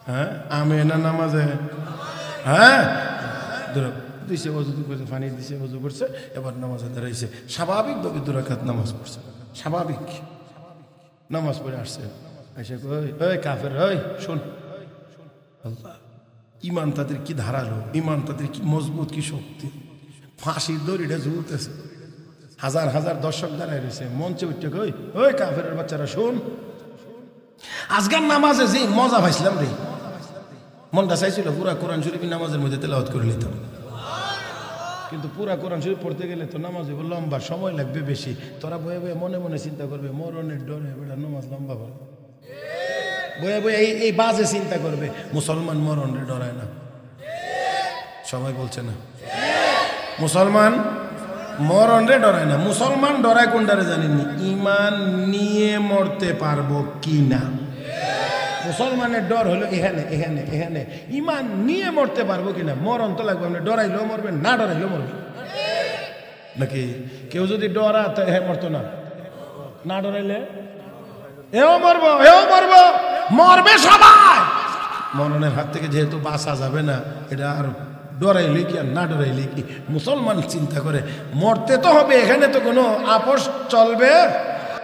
হ্যাঁ, আমে না নামাজে? হ্যাঁ, দিছে অজু করছে, পানি দিছে, অজু করছে, এবার নামাজে দাঁড়াইছে, স্বাভাবিকভাবে 2 রাকাত নামাজ পড়ছে, স্বাভাবিক নামাজ পড়ে আসছে। এসে ওই কাফের, ওই শোন, আল্লাহ, ইমান তাদের কি ধারালো, ইমান তাদের কি মজবুত, কি শক্তি। ফাঁসির দড়িটা ঝুলতেছে, হাজার হাজার দর্শক দাঁড়ায় রয়েছে, মঞ্চে উঠতে কই, ওই কাফের বাচ্চারা শোন, আজকের নামাজে যে মজা পাইছিলাম রে, মনটা চাইছিল পুরা কোরআন শরীফ নামাজের মধ্যে তেলাওয়াত করে নিতাম, কিন্তু পুরা কোরআন শরীফ পড়তে গেলে তো নামাজ লম্বা, সময় লাগবে বেশি। তোরা বয়ে বয়ে মনে মনে চিন্তা করবে, মরণের ডরে বেটা নামাজ লম্বা করে, বয়ে বয়ে এই বাজে চিন্তা করবে। মুসলমান মরণে ডরায় না, সবাই বলছে না, মুসলমান মরণে ডরায় না। মুসলমান ডরায় কোনটারে জানেননি? ইমান নিয়ে মরতে পারবো কি না। মুসলমানের ডর হলো এখানে এখানে এখানে, ইমান নিয়ে মরতে পারবো কিনা। মরণ তো লাগবে, আপনি ডরাইলেও মরবেন, না ডরাইলেও মরবেন নাকি? কেউ যদি ডরা তো হ্যাঁ মরতো না, না ডরাইলে এও মরবো, এও মরবো, মরবে সবাই। মরণের হাত থেকে যেহেতু বাঁচা যাবে না, এটা আর ডরাইলে কি আর না ডরাইলে কি। মুসলমান চিন্তা করে মরতে তো হবে, এখানে তো কোনো আপোষ চলবে